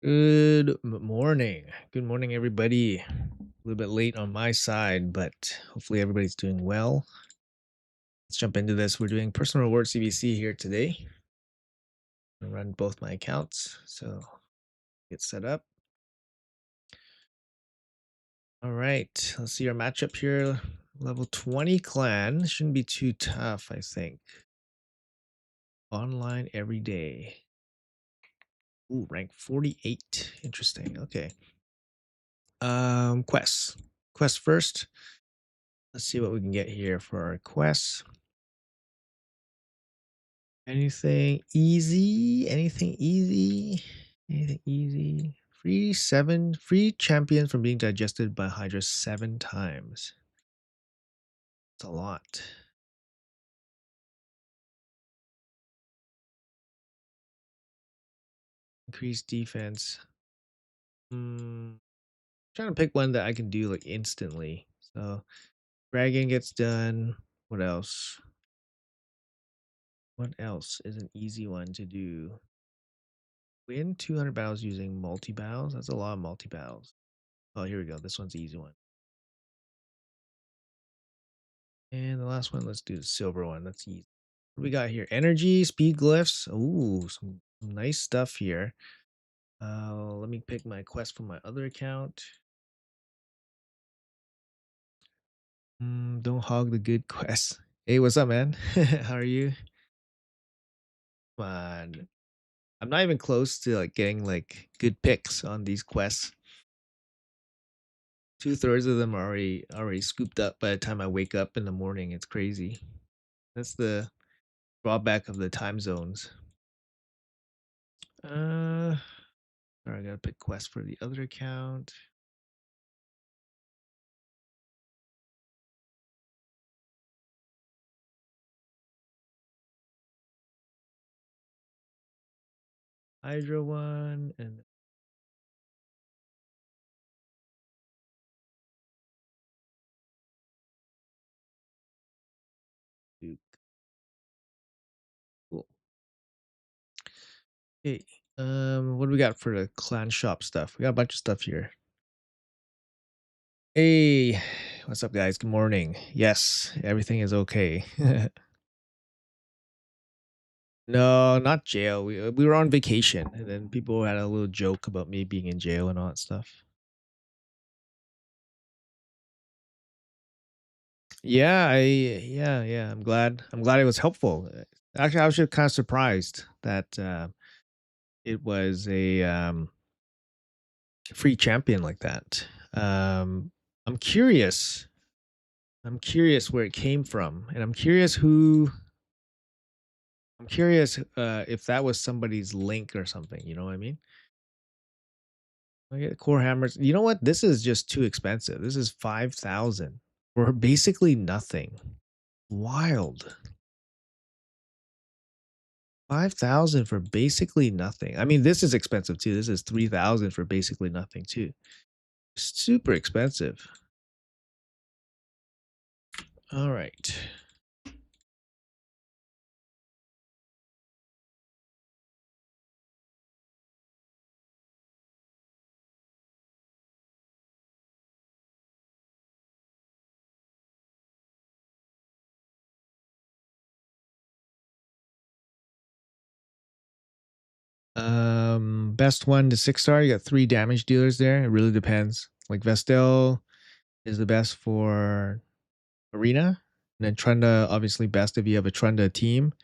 Good morning. Good morning, everybody. A little bit late on my side, but hopefully everybody's doing well. Let's jump into this. We're doing personal reward CVC here today. I'm gonna run both my accounts, so get set up. All right, let's see our matchup here. Level 20 clan shouldn't be too tough, I think. Online every day. Ooh, rank 48. Interesting. Okay. Quests. Quest first. Let's see what we can get here for our quests. Anything easy? Anything easy? Anything easy? Free champions from being digested by Hydra 7 times. That's a lot. Increased defense. Trying to pick one that I can do like instantly. So dragon gets done. What else? What else is an easy one to do? Win 200 battles using multi battles. That's a lot of multi battles. Oh, here we go. This one's the easy one. And the last one, let's do the silver one. That's easy. What do we got here? Energy, speed glyphs. Ooh, some nice stuff here. Let me pick my quest from my other account. Don't hog the good quest. Hey, what's up, man? How are you? Come on. I'm not even close to like getting like good picks on these quests. 2/3 of them are already scooped up by the time I wake up in the morning. It's crazy. That's the drawback of the time zones. All right, I gotta pick quest for the other account. Hydra one and Duke. Cool. Hey, what do we got for the clan shop stuff? We got a bunch of stuff here. Hey, what's up, guys? Good morning. Yes, everything is okay. No, not jail. We were on vacation, and then people had a little joke about me being in jail and all that stuff. Yeah. I'm glad. I'm glad it was helpful. Actually, I was just kind of surprised that it was a free champion like that. I'm curious. I'm curious where it came from, and I'm curious if that was somebody's link or something. You know what I mean? I get core hammers. You know what? This is just too expensive. This is 5,000 for basically nothing. Wild. 5,000 for basically nothing. I mean, this is expensive too. This is 3,000 for basically nothing too. Super expensive. All right. Best 1 to 6-star. You got 3 damage dealers there. It really depends. Like Vestel is the best for arena, and then Trunda obviously best if you have a Trunda team,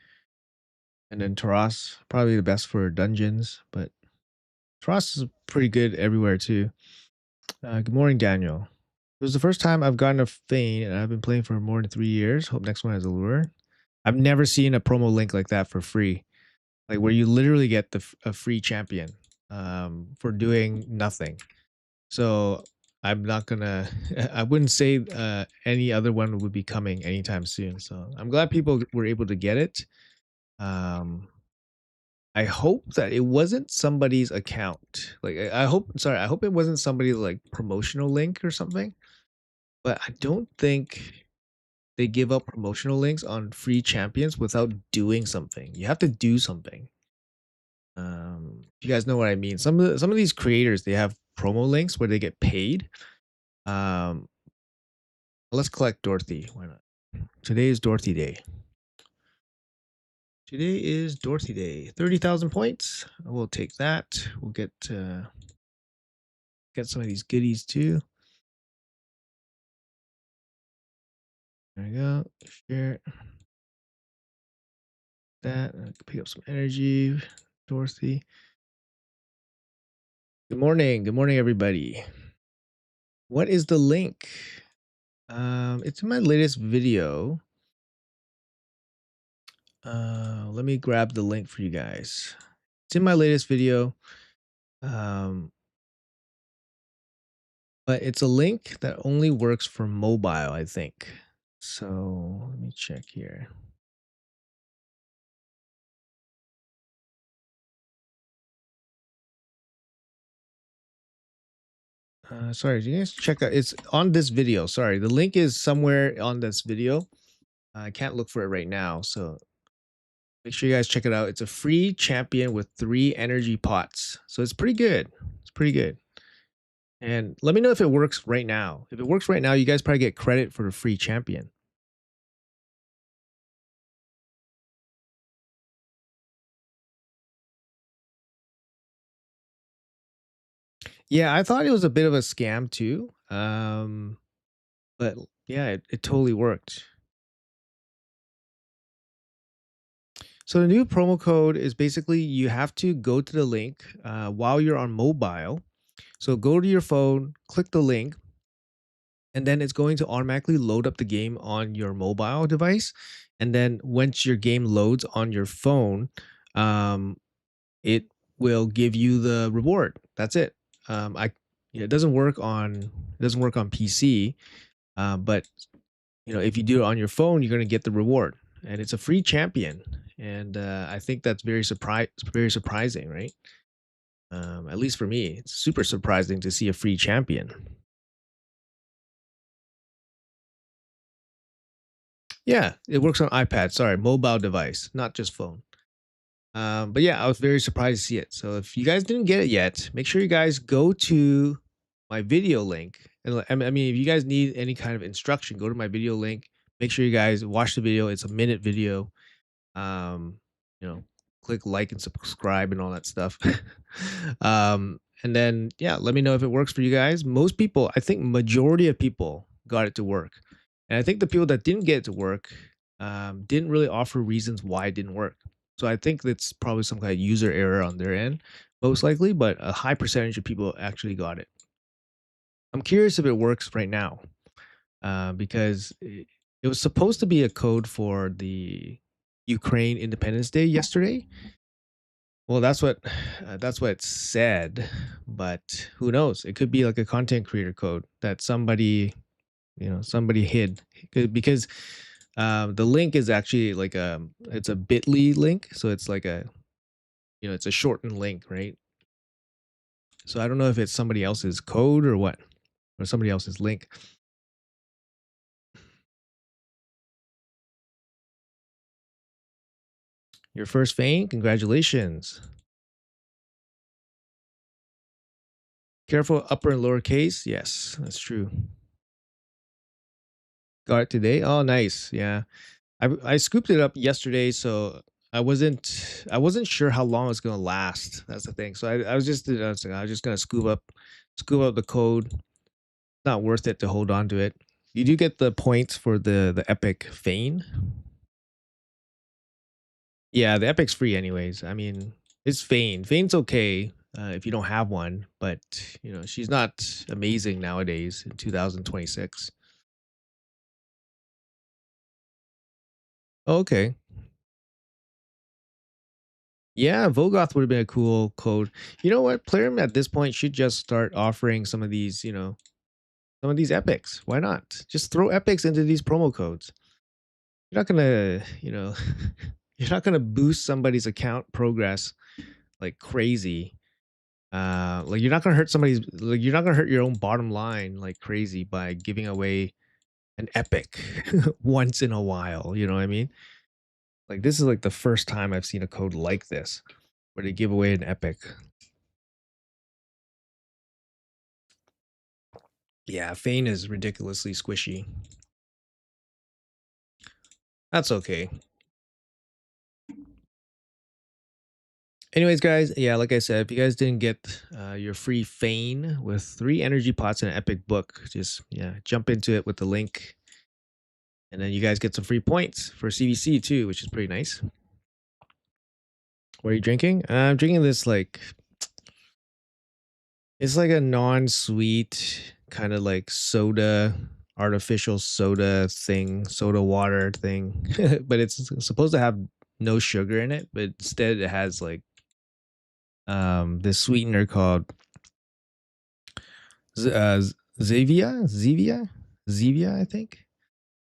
and then Taras probably the best for dungeons, but Taras is pretty good everywhere too. Good morning, Daniel. It was the first time I've gotten a Fane, and I've been playing for more than 3 years. Hope next one has a lure. I've never seen a promo link like that for free, like where you literally get a free champion for doing nothing. So I'm not gonna. I wouldn't say any other one would be coming anytime soon. So I'm glad people were able to get it. I hope that it wasn't somebody's account. Like I hope. Sorry, I hope it wasn't somebody's like promotional link or something. But I don't think they give up promotional links on free champions without doing something. You have to do something. You guys know what I mean. Some of these creators, they have promo links where they get paid. Um, let's collect Dorothy. Why not? Today is Dorothy Day. Today is Dorothy Day. 30,000 points. We'll take that. We'll get some of these goodies too. There we go. Share that. Pick up some energy. Dorothy. Good morning. Good morning, everybody. What is the link? It's in my latest video. Let me grab the link for you guys. It's in my latest video. Um, but it's a link that only works for mobile, I think. So let me check here. Sorry, you guys check out. It's on this video. Sorry, the link is somewhere on this video. I can't look for it right now, so make sure you guys check it out. It's a free champion with 3 energy pots, so it's pretty good. It's pretty good. And let me know if it works right now. If it works right now, you guys probably get credit for the free champion. Yeah, I thought it was a bit of a scam too. But yeah, it totally worked. So the new promo code is basically you have to go to the link while you're on mobile. So go to your phone, click the link, and then it's going to automatically load up the game on your mobile device. And then once your game loads on your phone, um, it will give you the reward. That's it. I it doesn't work on PC, but if you do it on your phone, you're going to get the reward, and it's a free champion. And I think that's very surprising, right? At least for me, it's super surprising to see a free champion. Yeah, it works on iPad. Sorry, mobile device, not just phone. But yeah, I was very surprised to see it. So if you guys didn't get it yet, make sure you guys go to my video link. And I mean, if you guys need any kind of instruction, go to my video link. Make sure you guys watch the video. It's a minute video. Um, you know, click like and subscribe and all that stuff. And then yeah, let me know if it works for you guys. Most people, I think majority of people got it to work. And I think the people that didn't get it to work didn't really offer reasons why it didn't work. So I think that's probably some kind of user error on their end, most likely, but a high percentage of people actually got it. I'm curious if it works right now, because it was supposed to be a code for the Ukraine Independence Day yesterday. Well, that's what it said, but who knows? It could be like a content creator code that somebody hid. Because the link is actually like it's a bit.ly link, so it's like it's a shortened link, right? So I don't know if it's somebody else's code or what, or somebody else's link. Your first feint, congratulations. Careful upper and lower case. Yes, that's true. Got it today. Oh, nice. Yeah, I scooped it up yesterday, so I wasn't sure how long it's gonna last. That's the thing. So I was just gonna scoop up the code. Not worth it to hold on to it. You do get the points for the epic feint. Yeah, the epic's free anyways. I mean, it's feint. Feint's okay if you don't have one, but she's not amazing nowadays in 2026. Okay. Yeah, Vogoth would have been a cool code. You know what? Plarium at this point should just start offering some of these epics. Why not? Just throw epics into these promo codes. You're not gonna, you're not gonna boost somebody's account progress like crazy. Like you're not gonna hurt your own bottom line like crazy by giving away an epic once in a while. You know what I mean? Like this is like the first time I've seen a code like this where they give away an epic. Yeah, Fane is ridiculously squishy. That's okay. Anyways, guys, yeah, like I said, if you guys didn't get your free Fane with 3 energy pots and an epic book, just yeah, jump into it with the link, and then you guys get some free points for CVC too, which is pretty nice. What are you drinking? I'm drinking this like it's like a non-sweet kind of like soda, artificial soda thing, soda water thing, but it's supposed to have no sugar in it, but instead it has like this sweetener called Zevia, Zevia, I think.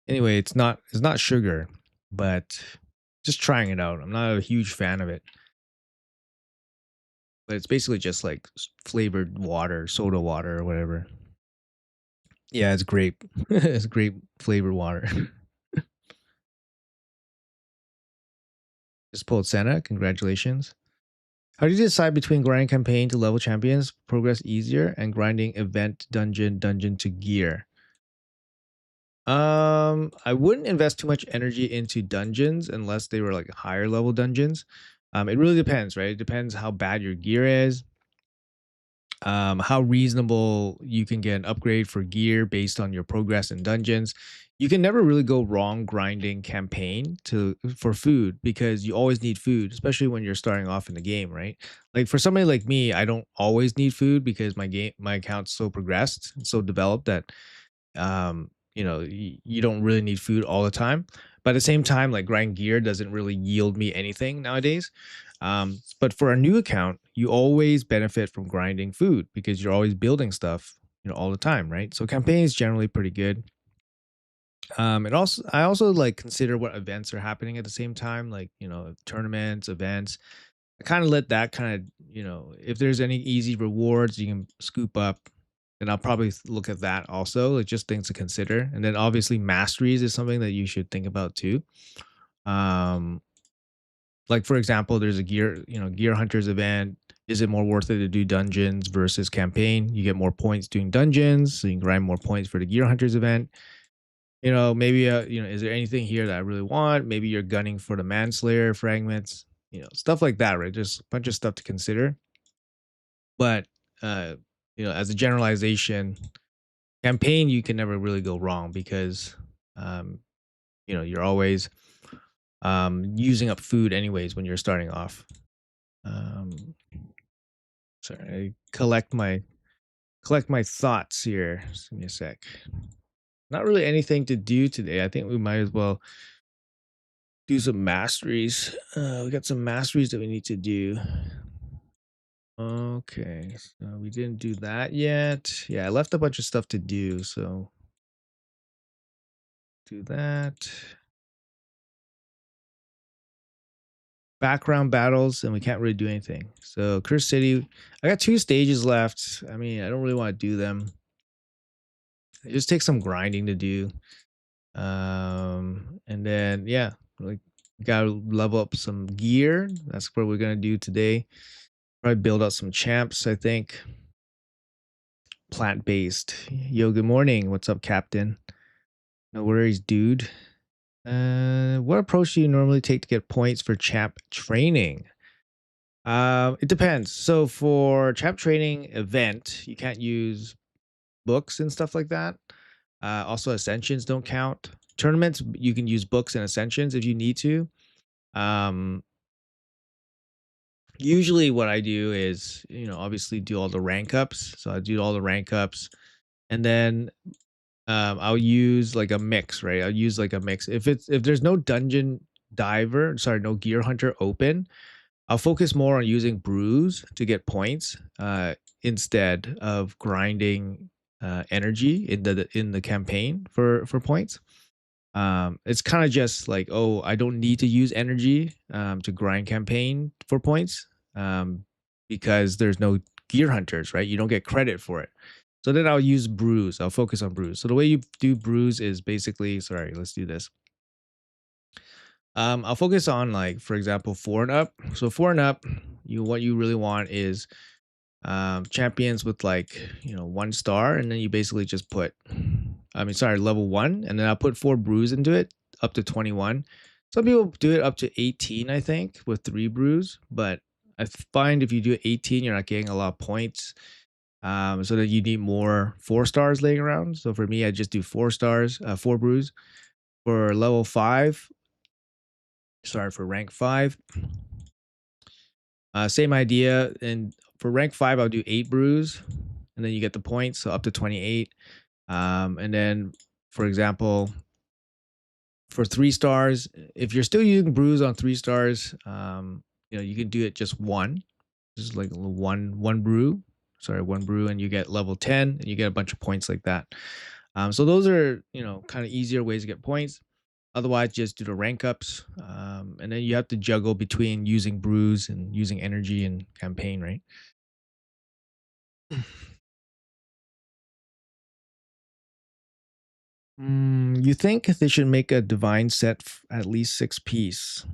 Anyway, it's not sugar, but just trying it out. I'm not a huge fan of it, but it's basically just like flavored water, soda water or whatever. Yeah, it's grape. It's grape flavored water. Just pulled Senna. Congratulations. How do you decide between grinding campaign to level champions, progress easier, and grinding event dungeon to gear? I wouldn't invest too much energy into dungeons unless they were like higher level dungeons. It really depends, right? It depends how bad your gear is, how reasonable you can get an upgrade for gear based on your progress in dungeons. You can never really go wrong grinding campaign to for food because you always need food, especially when you're starting off in the game, right? Like for somebody like me, I don't always need food because my account's so progressed, and so developed that you don't really need food all the time, but at the same time like grind gear doesn't really yield me anything nowadays. But for a new account you always benefit from grinding food because you're always building stuff, all the time, right? So campaign is generally pretty good. And also I also like consider what events are happening at the same time, like tournaments, events. I kind of let that kind of, if there's any easy rewards you can scoop up, then I'll probably look at that also, like just things to consider. And then obviously masteries is something that you should think about too. Um, like for example, there's a gear hunters event. Is it more worth it to do dungeons versus campaign? You get more points doing dungeons, so you can grind more points for the gear hunters event. Maybe is there anything here that I really want? Maybe you're gunning for the manslayer fragments, stuff like that, right? Just a bunch of stuff to consider. But uh, as a generalization, campaign you can never really go wrong because um, you're always using up food anyways when you're starting off. Um, sorry, I collect my thoughts here. Just give me a sec. Not really anything to do today. I think we might as well do some masteries. We got some masteries that we need to do. Okay, so we didn't do that yet. Yeah, I left a bunch of stuff to do, so do that. Background battles, and we can't really do anything. So Curse City, I got 2 stages left. I mean, I don't really want to do them. It just takes some grinding to do. And then yeah, like gotta level up some gear. That's what we're gonna do today. Probably build out some champs, I think. Plant-based. Yo, good morning. What's up, Captain? No worries, dude. What approach do you normally take to get points for champ training? It depends. So for champ training event, you can't use books and stuff like that. Also, ascensions don't count. Tournaments, you can use books and ascensions if you need to. Um, Usually, what I do is, obviously do all the rank ups. So I do all the rank ups, and then I'll use like a mix, right? I'll use like a mix. If there's no dungeon diver, sorry, no gear hunter open, I'll focus more on using brews to get points instead of grinding energy in the campaign for points. It's kind of just like, oh, I don't need to use energy to grind campaign for points because there's no gear hunters, right? You don't get credit for it. So then I'll use brews. I'll focus on brews. So the way you do brews is basically, sorry, let's do this. I'll focus on like, for example, 4 and up. So 4 and up, what you really want is champions with like 1 star, and then you basically just put, I mean, sorry, level one, and then I'll put 4 brews into it up to 21. Some people do it up to 18, I think, with 3 brews, but I find if you do 18, you're not getting a lot of points. So that you need more 4 stars laying around. So for me, I just do 4 stars, 4 brews. For level five, sorry, for rank five, same idea. And for rank five, I'll do 8 brews, and then you get the points, so up to 28. And then, for example, for 3 stars, if you're still using brews on 3 stars, you can do it just one, just like one brew. Sorry, 1 brew, and you get level 10, and you get a bunch of points like that. So those are kind of easier ways to get points. Otherwise, just do the rank ups, and then you have to juggle between using brews and using energy and campaign, right? You think they should make a divine set at least 6 piece?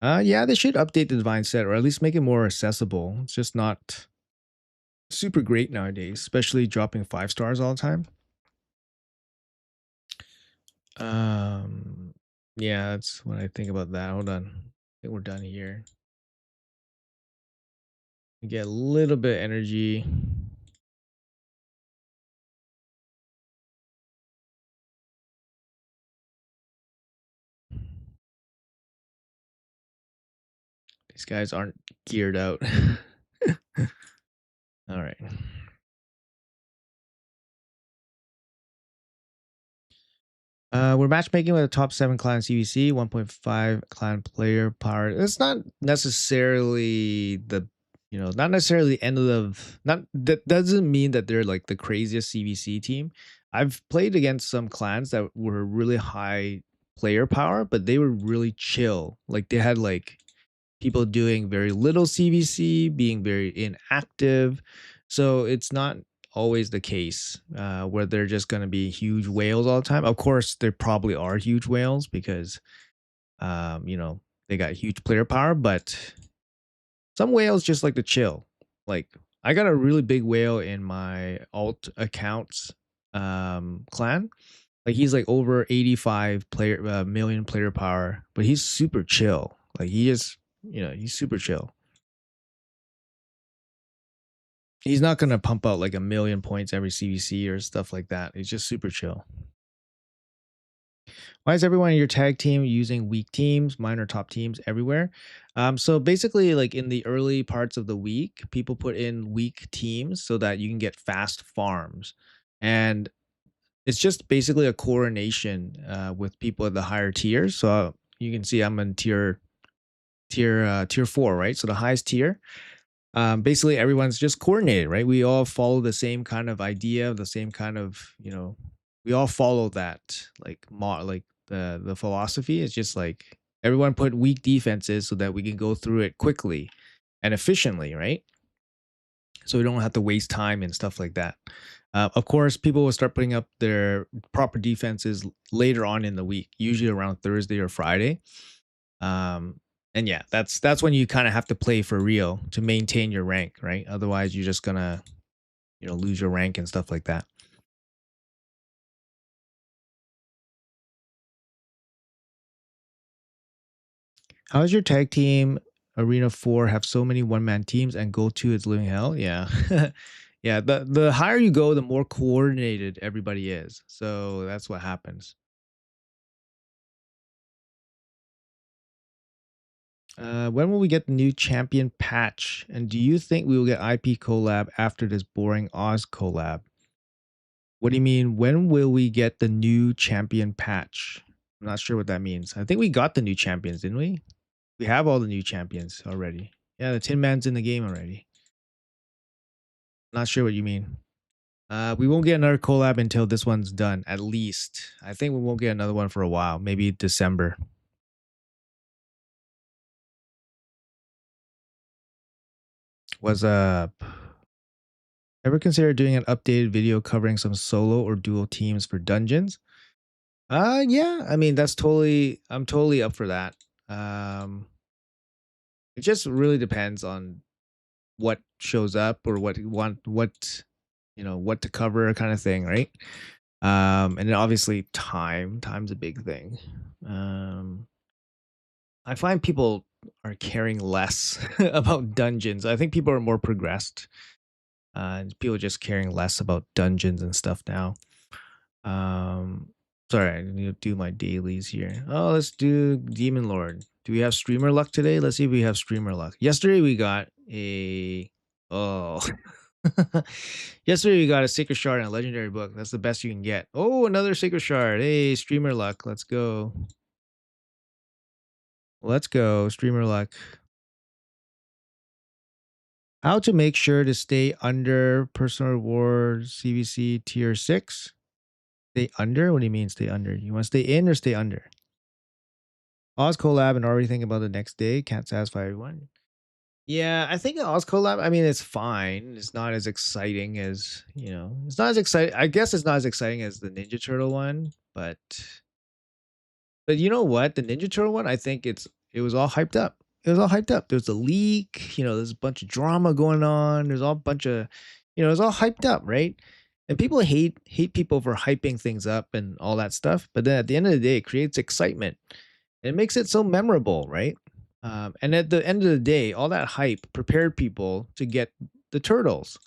Yeah, they should update the divine set, or at least make it more accessible. It's just not super great nowadays, especially dropping 5 stars all the time. Um, yeah, that's what I think about that. Hold on, I think we're done here. You get a little bit of energy. These guys aren't geared out. All right. We're matchmaking with a top 7 clan CVC, 1.5 clan player power. It's not necessarily not necessarily the end of not that doesn't mean that they're like the craziest CVC team. I've played against some clans that were really high player power, but they were really chill. Like they had like people doing very little CVC, being very inactive. So it's not always the case where they're just going to be huge whales all the time. Of course, there probably are huge whales because, they got huge player power, but some whales just like to chill. Like I got a really big whale in my alt accounts clan. Like he's like over 85 million player power, but he's super chill. Like he is, he's super chill. He's not gonna pump out like a million points every CVC or stuff like that. He's just super chill. Why is everyone in your tag team using weak teams? Mine are top teams everywhere. So basically, like in the early parts of the week, people put in weak teams so that you can get fast farms, and it's just basically a coordination with people at the higher tiers. So you can see I'm in tier 4, right? So the highest tier. Basically everyone's just coordinated, right? We all follow the same kind of idea, the same kind of, we all follow that like the philosophy. It's just like everyone put weak defenses so that we can go through it quickly and efficiently, right? So we don't have to waste time and stuff like that. Of course, people will start putting up their proper defenses later on in the week, usually around Thursday or Friday. Um, and yeah, that's when you kind of have to play for real to maintain your rank, right? Otherwise, you're just gonna lose your rank and stuff like that. How does your tag team Arena 4 have so many one-man teams and Go 2 is living hell? Yeah. Yeah, the higher you go, the more coordinated everybody is. So that's what happens. When will we get the new champion patch? And do you think we will get IP collab after this boring Oz collab? What do you mean? When will we get the new champion patch? I'm not sure what that means. I think we got the new champions, didn't we? We have all the new champions already. Yeah, the Tin Man's in the game already. Not sure what you mean. We won't get another collab until this one's done, at least. I think we won't get another one for a while, maybe December. Was ever consider doing an updated video covering some solo or dual teams for dungeons? Yeah, I mean I'm totally up for that. Um it just really depends on what shows up or what you want, what to cover kind of thing, right? And then obviously time's a big thing. Um, I find people are caring less about dungeons. I think people are more progressed. And people are just caring less about dungeons and stuff now. Um, Sorry, I need to do my dailies here. Oh, let's do Demon Lord. Do we have streamer luck today? Let's see if we have streamer luck. Yesterday we got a oh yesterday we got a sacred shard and a legendary book. That's the best you can get. Oh, another sacred shard. Hey, streamer luck. Let's go. Let's go, streamer luck. How to make sure to stay under personal reward CVC tier 6? Stay under? What do you mean stay under? You want to stay in or stay under? Oz collab and already thinking about the next day. Can't satisfy everyone. Yeah, I think Oz collab, I mean, it's fine. It's not as exciting as, it's not as exciting. I guess it's not as exciting as the Ninja Turtle one, but you know what? The Ninja Turtle one, I think it was all hyped up. It was all hyped up. There was a leak, there's a bunch of drama going on. There's all a bunch of, it was all hyped up, right? And people hate people for hyping things up and all that stuff. But then at the end of the day, it creates excitement. And it makes it so memorable, right? And at the end of the day, all that hype prepared people to get the turtles.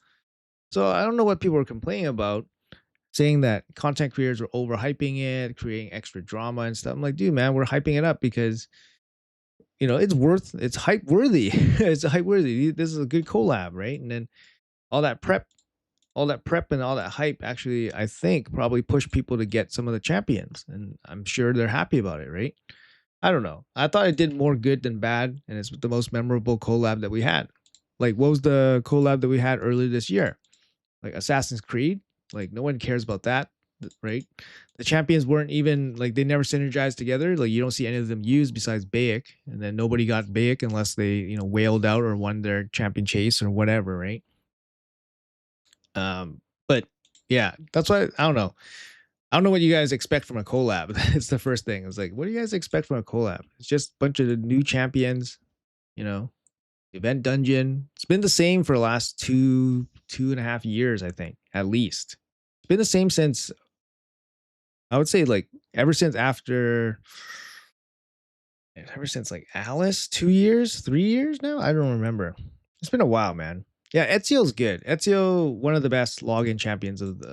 So I don't know what people were complaining about, saying that content creators were overhyping it, creating extra drama and stuff. I'm like, dude, man, we're hyping it up because it's hype worthy. It's hype worthy. This is a good collab, right? And then all that prep, and all that hype actually, I think, probably pushed people to get some of the champions, and I'm sure they're happy about it, right? I don't know. I thought it did more good than bad, and it's the most memorable collab that we had. Like, what was the collab that we had earlier this year? Like Assassin's Creed. Like, no one cares about that, right? The champions weren't even like they never synergized together. Like, you don't see any of them used besides Bayek, and then nobody got Bayek unless they wailed out or won their champion chase or whatever, right? But yeah, that's why I don't know. I don't know what you guys expect from a collab. It's the first thing. It's like, what do you guys expect from a collab? It's just a bunch of new champions, you know, event dungeon. It's been the same for the last 2.5 years, I think, at least. It's been the same since, I would say, like, ever since like Alice, 2 years, 3 years now. I don't remember. It's been a while, man. Yeah, Ezio's good. Ezio, one of the best login champions of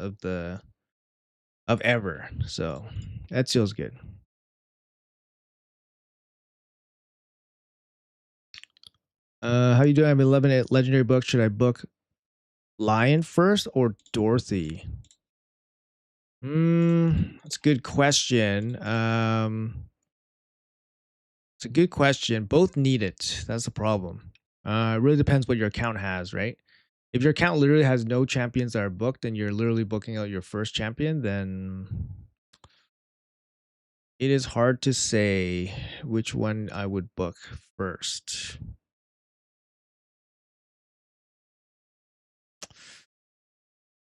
ever. So Ezio's good. How you doing? I'm 11 at legendary book. Should I book Lion first or Dorothy? That's a good question. It's a good question. Both need it. That's the problem. It really depends what your account has, right? If your account literally has no champions that are booked and you're literally booking out your first champion, then it is hard to say which one I would book first.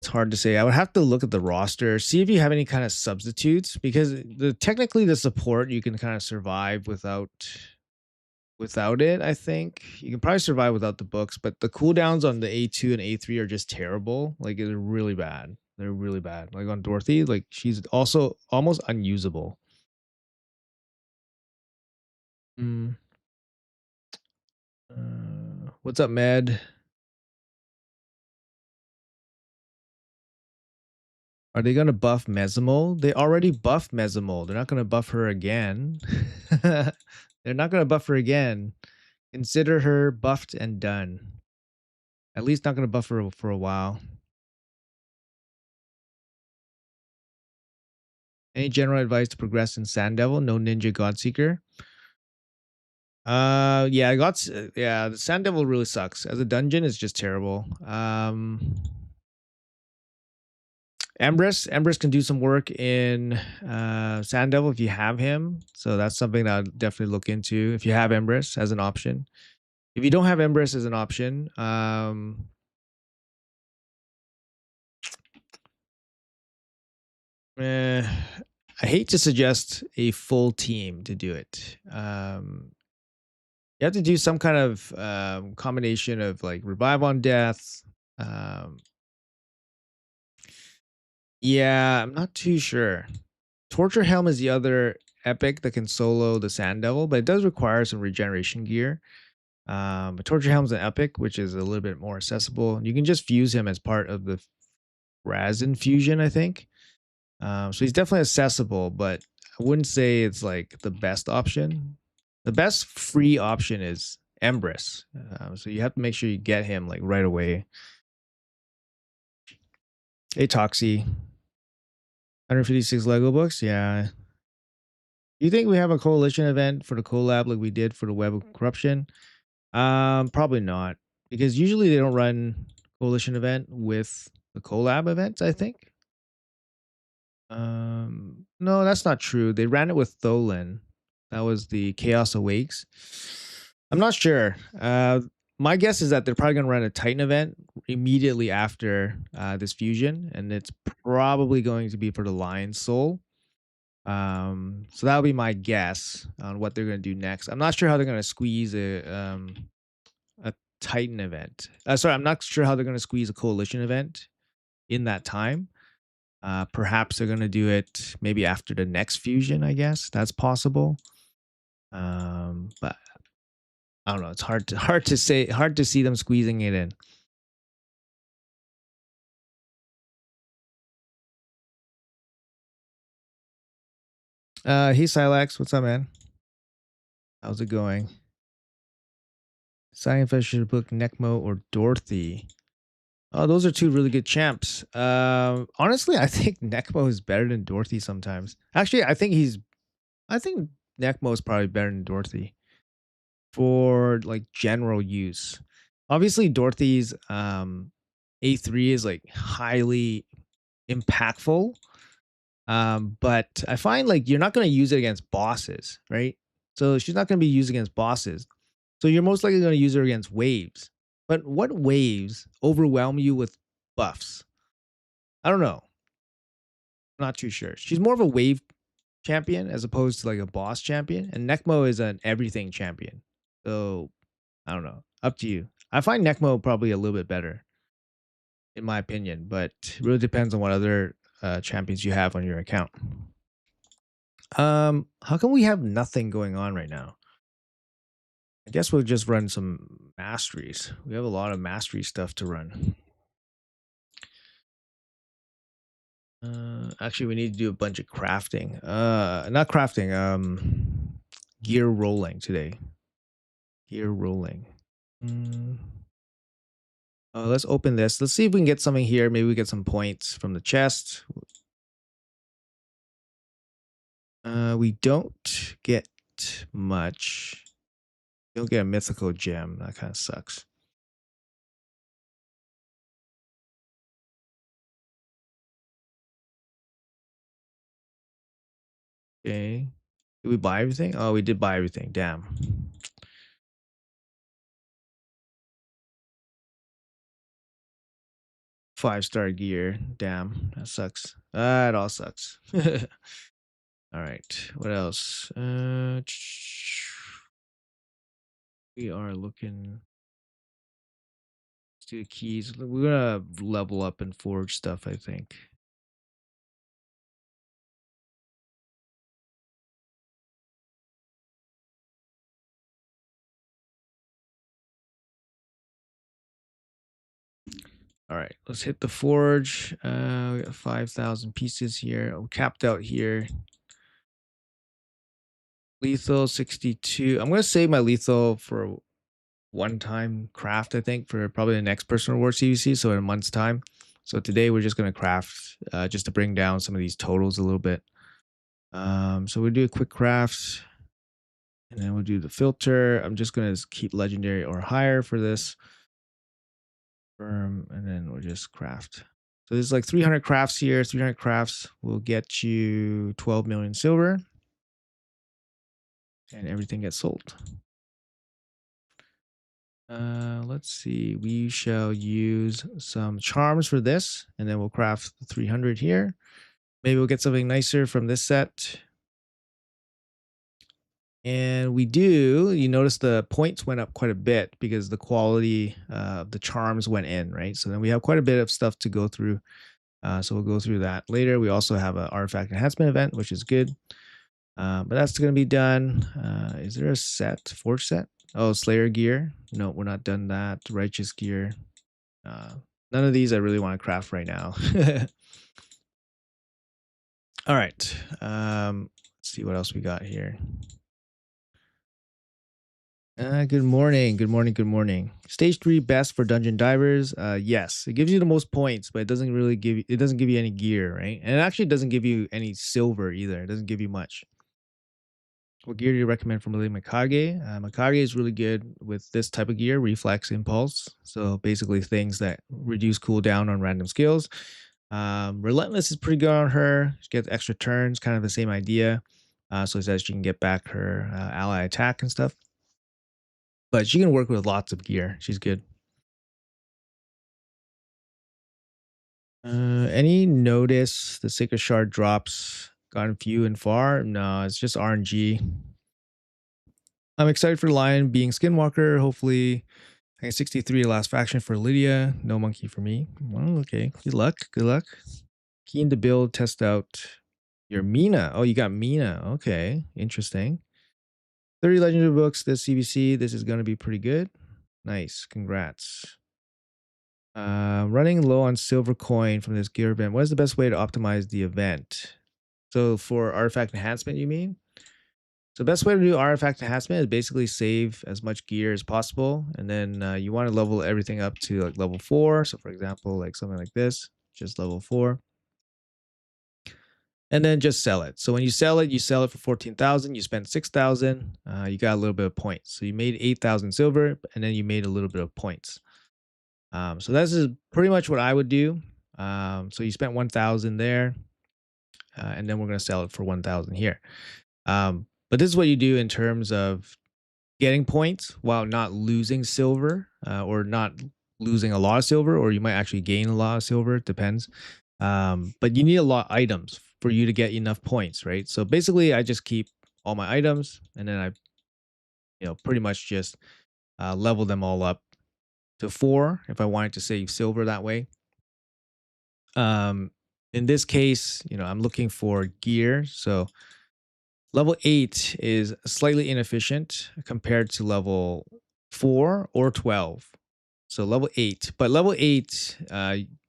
It's hard to say. I would have to look at the roster, see if you have any kind of substitutes, because technically the support you can kind of survive without it. I think you can probably survive without the books, but the cooldowns on the A2 and A3 are just terrible. Like, they're really bad. They're really bad. Like on Dorothy, like she's also almost unusable. Mm. What's up, Med? Are they gonna buff Mesomol? They already buffed Mesomol. They're not gonna buff her again. They're not gonna buff her again. Consider her buffed and done. At least not gonna buff her for a while. Any general advice to progress in Sand Devil? No Ninja Godseeker. Yeah, the Sand Devil really sucks. As a dungeon, it's just terrible. Embrys can do some work in Sand Devil if you have him. So that's something that I'd definitely look into if you have Embrys as an option. If you don't have Embrys as an option, I hate to suggest a full team to do it. You have to do some kind of combination of like revive on death. Um, yeah, I'm not too sure. Torture Helm is the other epic that can solo the Sand Devil, but it does require some regeneration gear. But Torture Helm's an epic, which is a little bit more accessible. You can just fuse him as part of the Razin fusion, I think. So he's definitely accessible, but I wouldn't say it's like the best option. The best free option is Empress. So you have to make sure you get him like right away. Hey, Toxie. 156 Lego books. Yeah. Do you think we have a coalition event for the collab like we did for the Web of Corruption? Probably not, because usually they don't run coalition event with the collab events, I think. No, that's not true. They ran it with Tholen. That was the Chaos Awakes. I'm not sure. My guess is that they're probably gonna run a Titan event immediately after this fusion, and it's probably going to be for the Lion Soul. So that'll be my guess on what they're gonna do next. I'm not sure how they're gonna squeeze a Titan event. Sorry, I'm not sure how they're gonna squeeze a coalition event in that time. Perhaps they're gonna do it maybe after the next fusion. I guess that's possible. But I don't know. It's hard to say. Hard to see them squeezing it in. Hey Silex, what's up, man? How's it going? Science should book Necmo or Dorothy. Oh, those are two really good champs. Honestly, I think Necmo is better than Dorothy sometimes. Actually, I think Necmo is probably better than Dorothy for like general use. Obviously, Dorothy's A3 is like highly impactful. But I find like you're not going to use it against bosses, right? So she's not going to be used against bosses. So you're most likely going to use her against waves. But what waves overwhelm you with buffs? I don't know. I'm not too sure. She's more of a wave champion as opposed to like a boss champion. And Necmo is an everything champion. So I don't know. Up to you. I find Necmo probably a little bit better, in my opinion, but it really depends on what other champions you have on your account. How come we have nothing going on right now? I guess we'll just run some masteries. We have a lot of mastery stuff to run. Actually, we need to do a bunch of crafting. Not crafting. Gear rolling today. Gear rolling. Mm. Let's open this. Let's see if we can get something here. Maybe we get some points from the chest. We don't get much. Don't get a mythical gem. That kind of sucks. Okay. Did we buy everything? Oh, we did buy everything. Damn. 5-star gear. Damn. That sucks. It all sucks. All right. What else? We are looking. Let's do the keys. We're gonna level up and forge stuff, I think. All right, let's hit the forge. We got 5,000 pieces here. I'm capped out here. Lethal 62. I'm gonna save my lethal for one-time craft, I think, for probably the next personal reward CVC. So in a month's time. So today we're just gonna craft just to bring down some of these totals a little bit. So we'll do a quick craft, and then we'll do the filter. I'm just gonna keep legendary or higher for this. And then we'll just craft. So there's like 300 crafts here. 300 crafts will get you 12 million silver, and everything gets sold. Let's see. We shall use some charms for this, and then we'll craft the 300 here. Maybe we'll get something nicer from this set. And we do, you notice the points went up quite a bit because the quality of the charms went in, right? So then we have quite a bit of stuff to go through. So we'll go through that later. We also have an artifact enhancement event, which is good. But that's going to be done. Is there a set, forge set? Oh, Slayer gear. No, we're not done that. Righteous gear. Uh, None of these I really want to craft right now. All right. Let's see what else we got here. Good morning. Good morning. Good morning. Stage 3 best for dungeon divers. Yes, it gives you the most points, but it doesn't really give you, it doesn't give you any gear, right? And it actually doesn't give you any silver either. It doesn't give you much. What gear do you recommend for Lily Mikage? Mikage is really good with this type of gear, Reflex Impulse. So basically things that reduce cooldown on random skills. Relentless is pretty good on her. She gets extra turns, kind of the same idea. So it says she can get back her ally attack and stuff. But she can work with lots of gear. She's good. Any notice the Sacred Shard drops gotten few and far? No, it's just RNG. I'm excited for Lion being Skinwalker. Hopefully, I got 63 last faction for Lydia. No monkey for me. Well, okay. Good luck. Good luck. Keen to build, test out your Mina. Oh, you got Mina. Okay. Interesting. 30 legendary books. This CVC. This is going to be pretty good. Nice. Congrats. Running low on silver coin from this gear event. What is the best way to optimize the event? So for artifact enhancement, you mean? So the best way to do artifact enhancement is basically save as much gear as possible. And then you want to level everything up to like level 4. So for example, like something like this, just level 4. And then just sell it. So when you sell it for 14,000, you spent 6,000, you got a little bit of points. So you made 8,000 silver and then you made a little bit of points. So this is pretty much what I would do. So you spent 1,000 there, and then we're going to sell it for 1,000 here. But this is what you do in terms of getting points while not losing silver, or not losing a lot of silver, or you might actually gain a lot of silver. It depends. But you need a lot of items for you to get enough points, right? So basically, I just keep all my items, and then I, pretty much just level them all up to 4 if I wanted to save silver that way. In this case, I'm looking for gear. So level 8 is slightly inefficient compared to level 4 or 12. So level 8, but level 8,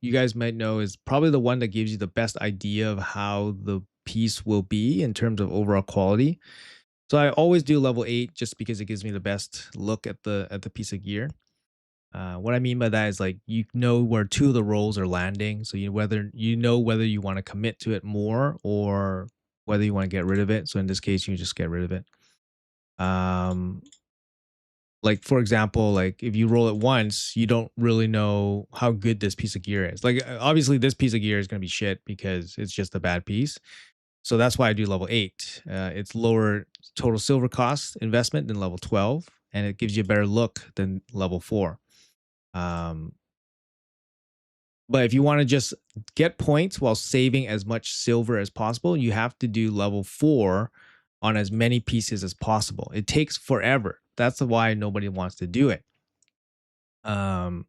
you guys might know, is probably the one that gives you the best idea of how the piece will be in terms of overall quality. So I always do level 8 just because it gives me the best look at the piece of gear. What I mean by that is like you know where 2 of the rolls are landing, so whether you want to commit to it more or whether you want to get rid of it. So in this case, you just get rid of it. Like for example, like if you roll it once, you don't really know how good this piece of gear is. Like obviously, this piece of gear is going to be shit because it's just a bad piece. So that's why I do level 8. It's lower total silver cost investment than level 12, and it gives you a better look than level 4. But if you want to just get points while saving as much silver as possible, you have to do level 4 on as many pieces as possible. It takes forever. That's why nobody wants to do it. The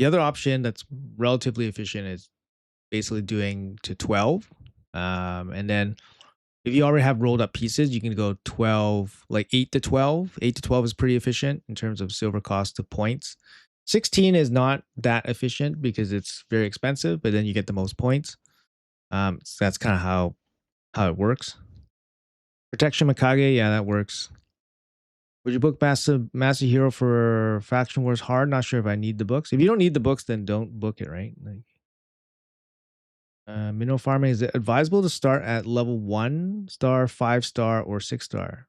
other option that's relatively efficient is basically doing to 12. And then if you already have rolled up pieces, you can go 12, like 8 to 12. 8 to 12 is pretty efficient in terms of silver cost to points. 16 is not that efficient because it's very expensive, but then you get the most points. So that's kind of how it works. Protection Mikage, yeah, that works. Would you book Master Hero for Faction Wars Hard? Not sure if I need the books. If you don't need the books, then don't book it, right? Like, mineral farming, is it advisable to start at level 1 star, 5 star, or 6 star?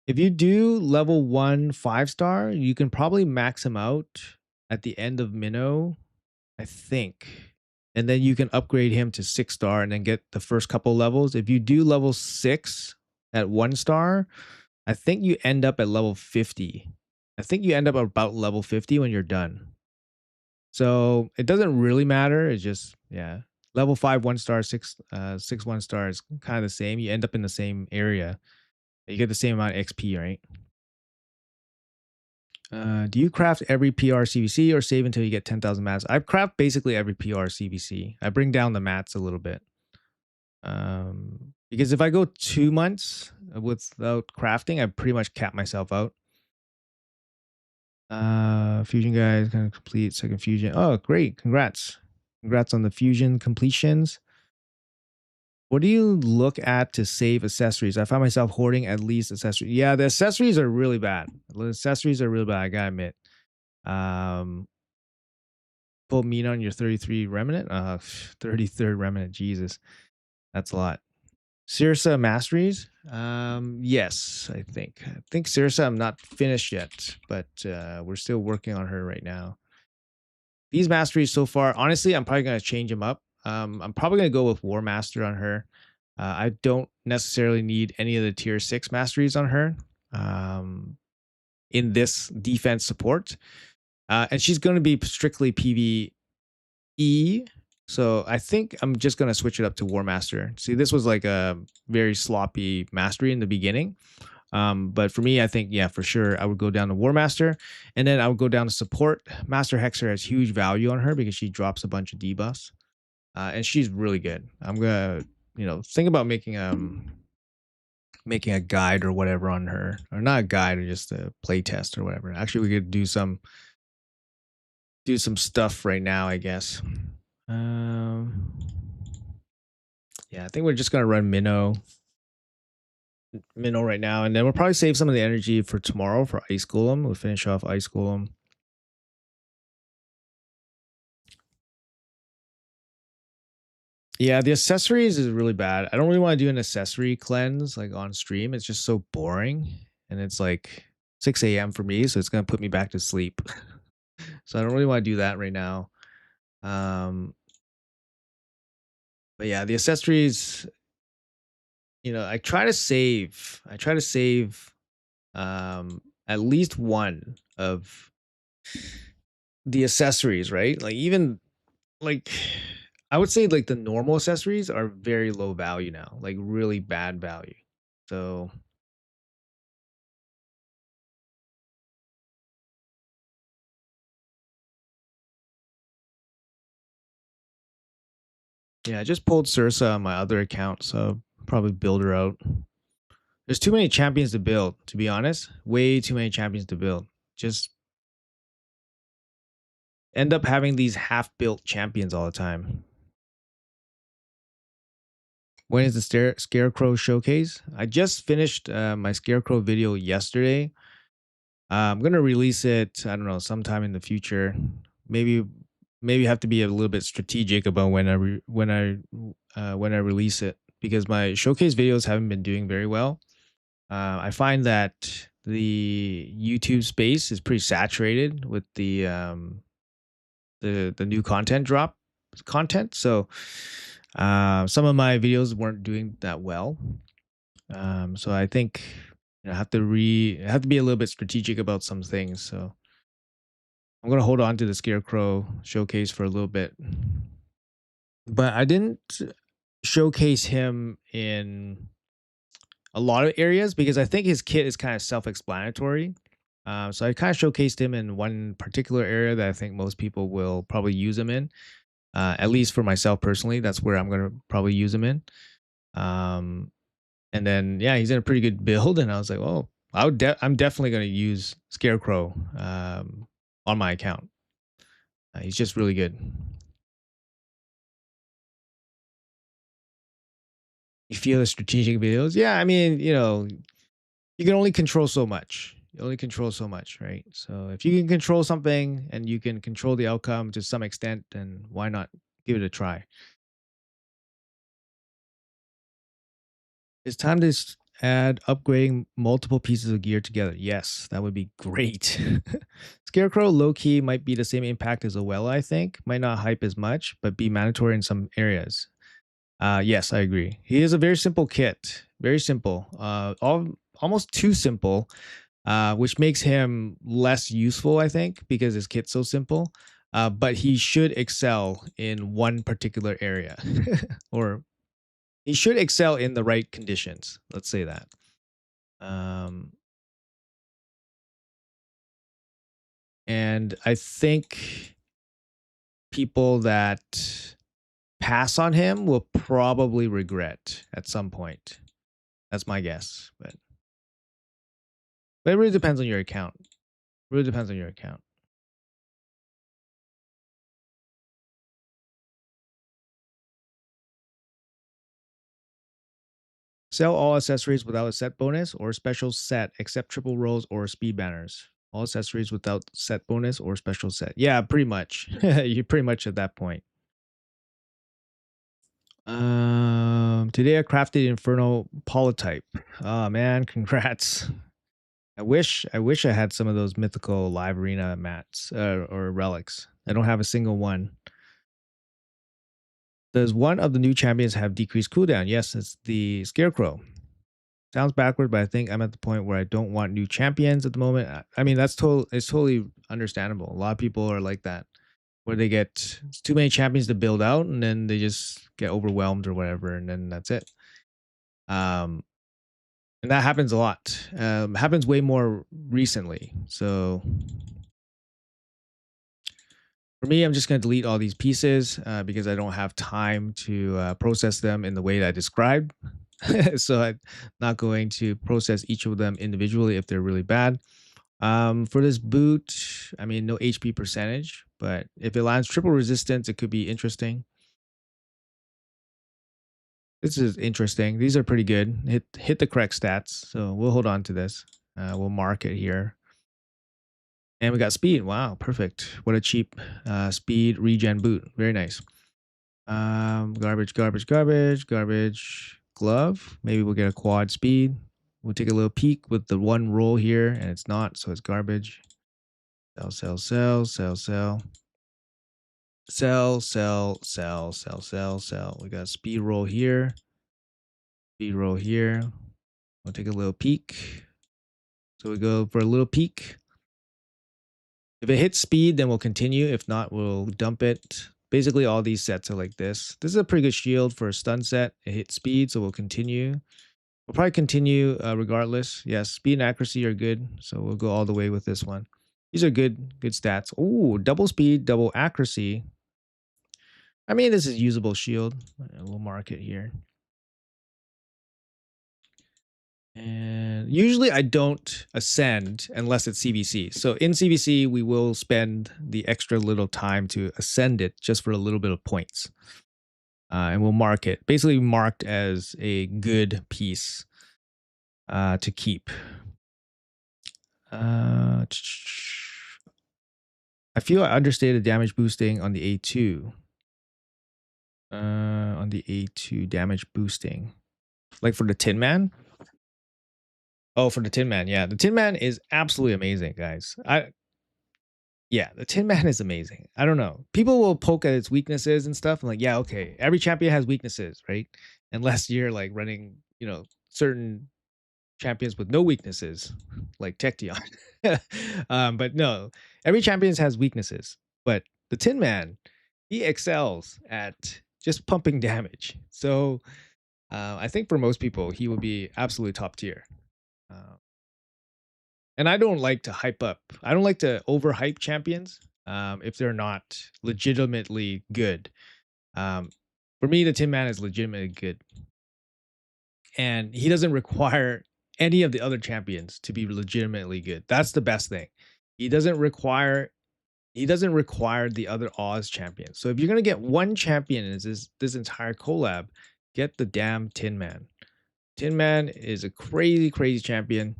If you do level 1 5 star, you can probably max him out at the end of Minnow, I think. And then you can upgrade him to 6 star and then get the first couple levels. If you do level 6 at 1 star, I think you end up at level 50. I think you end up about level 50 when you're done. So it doesn't really matter. It's just, yeah. Level 5 1 star, 6 1 star is kind of the same. You end up in the same area. You get the same amount of XP, right? Do you craft every PR CBC or save until you get 10,000 mats? I craft basically every PR CBC. I bring down the mats a little bit. Because if I go 2 months without crafting, I pretty much cap myself out. Fusion guys gonna complete second fusion. Oh, great! Congrats, congrats on the fusion completions. What do you look at to save accessories? I find myself hoarding at least accessories. Yeah, the accessories are really bad. The accessories are really bad. I gotta admit. Um, Pull meat on your 33 remnant. 33rd remnant. Jesus, that's a lot. Sirsa Masteries? Yes, I think. I think Sirsa, I'm not finished yet, but we're still working on her right now. These masteries so far, honestly, I'm probably going to change them up. I'm probably going to go with War Master on her. I don't necessarily need any of the tier 6 masteries on her in this defense support. And she's going to be strictly PvE. So I think I'm just going to switch it up to War Master. See, this was like a very sloppy mastery in the beginning. But for me, I think, yeah, for sure, I would go down to War Master, and then I would go down to support. Master Hexer has huge value on her because she drops a bunch of debuffs, and she's really good. I'm gonna, think about making a guide or whatever on her, or not a guide, or just a play test or whatever. Actually, we could do some stuff right now, I guess. Yeah, I think we're just gonna run Minnow right now, and then we'll probably save some of the energy for tomorrow for Ice Golem. We'll finish off Ice Golem. Yeah, the accessories is really bad. I don't really want to do an accessory cleanse like on stream. It's just so boring, and it's like 6 a.m. for me, so it's gonna put me back to sleep. So I don't really want to do that right now. But yeah, the accessories, I try to save. At least one of the accessories, right? Like even like I would say like the normal accessories are very low value now, like really bad value. So yeah, I just pulled Sursa on my other account, so probably build her out. There's too many champions to build, to be honest. Way too many champions to build. Just end up having these half-built champions all the time. When is the Scarecrow showcase? I just finished my Scarecrow video yesterday. I'm gonna release it. I don't know, sometime in the future. Maybe have to be a little bit strategic about when I release it, because my showcase videos haven't been doing very well. I find that the YouTube space is pretty saturated with the new content. So some of my videos weren't doing that well. So I think I have to be a little bit strategic about some things. So I'm gonna hold on to the Scarecrow showcase for a little bit, but I didn't showcase him in a lot of areas because I think his kit is kind of self-explanatory. So I kind of showcased him in one particular area that I think most people will probably use him in. At least for myself personally, that's where I'm gonna probably use him in. Um, and then yeah, he's in a pretty good build, and I was like, oh, I'm definitely gonna use Scarecrow on my account. He's just really good. You feel the strategic videos? Yeah, I mean, you can only control so much. You only control so much, right? So if you can control something and you can control the outcome to some extent, then why not give it a try? It's time to add upgrading multiple pieces of gear together. Yes, that would be great. Scarecrow low key might be the same impact as Owella, I think. Might not hype as much, but be mandatory in some areas. Yes, I agree. He is a very simple kit. Very simple. Almost too simple, which makes him less useful, I think, because his kit's so simple. But he should excel in one particular area, or he should excel in the right conditions. Let's say that. Um, and I think people that pass on him will probably regret at some point. That's my guess, but it really depends on your account. Really depends on your account. Sell all accessories without a set bonus or special set except triple rolls or speed banners. All accessories without set bonus or special set. Yeah, pretty much. You're pretty much at that point. Today I crafted Inferno Polytype. Oh man, congrats. I wish I had some of those mythical live arena mats or relics. I don't have a single one. Does one of the new champions have decreased cooldown? Yes, it's the Scarecrow. Sounds backward, but I think I'm at the point where I don't want new champions at the moment. I mean, it's totally understandable. A lot of people are like that, where they get too many champions to build out, and then they just get overwhelmed or whatever, and then that's it. Um, and that happens a lot. Happens way more recently. So for me, I'm just going to delete all these pieces because I don't have time to process them in the way that I described. So I'm not going to process each of them individually if they're really bad. For this boot, I mean, no HP percentage, but if it lands triple resistance, it could be interesting. This is interesting. These are pretty good. Hit the correct stats, so we'll hold on to this. We'll mark it here. And we got speed. Wow, perfect. What a cheap speed regen boot. Very nice. Garbage, garbage, garbage, garbage. Glove. Maybe we'll get a quad speed. We'll take a little peek with the one roll here, and it's not, so it's garbage. Sell, sell, sell, sell, sell. Sell, sell, sell, sell, sell, sell. We got a speed roll here. Speed roll here. We'll take a little peek. So we go for a little peek. If it hits speed, then we'll continue. If not, we'll dump it. Basically, all these sets are like this. This is a pretty good shield for a stun set. It hits speed, so we'll continue. We'll probably continue regardless. Yes, speed and accuracy are good, so we'll go all the way with this one. These are good stats. Oh, double speed, double accuracy. I mean, this is usable shield. We'll mark it here. And usually I don't ascend unless it's CVC. So in CVC, we will spend the extra little time to ascend it just for a little bit of points. And we'll mark it, basically marked as a good piece to keep. I feel I understated damage boosting on the A2. On the A2 damage boosting. Like for the Tin Man? Oh, for the Tin Man, yeah. The Tin Man is absolutely amazing, guys. Yeah, the Tin Man is amazing. I don't know. People will poke at its weaknesses and stuff. I'm like, yeah, okay. Every champion has weaknesses, right? Unless you're like running, certain champions with no weaknesses, like Tection. But no, every champion has weaknesses. But the Tin Man, he excels at just pumping damage. So I think for most people, he will be absolutely top tier. And I don't like to hype up. I don't like to overhype champions if they're not legitimately good. Um, for me, the Tin Man is legitimately good, and he doesn't require any of the other champions to be legitimately good. That's the best thing. He doesn't require the other Oz champions. So if you're gonna get one champion in this entire collab, get the damn Tin Man. Tin Man is a crazy, crazy champion.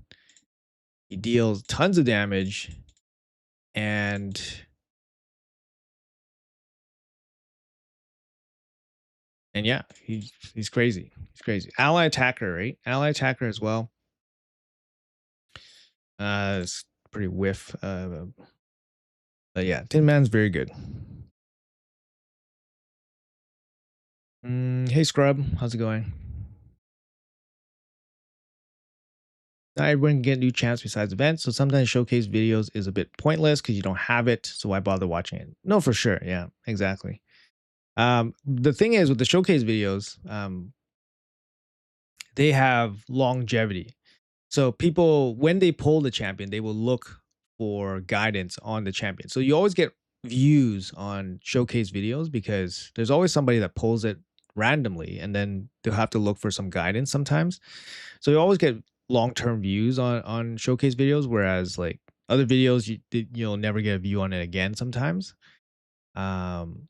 He deals tons of damage, and yeah, he's crazy. He's crazy. Ally attacker, right? Ally attacker as well. It's pretty whiff. But yeah, Tin Man's very good. Hey Scrub, how's it going? Not everyone can get new champs besides events, so sometimes showcase videos is a bit pointless because you don't have it. So why bother watching it? No, for sure. Yeah, exactly. The thing is with the showcase videos, they have longevity. So people, when they pull the champion, they will look for guidance on the champion. So you always get views on showcase videos because there's always somebody that pulls it randomly, and then they'll have to look for some guidance sometimes. So you always get long-term views on showcase videos, whereas like other videos you'll never get a view on it again sometimes. Um,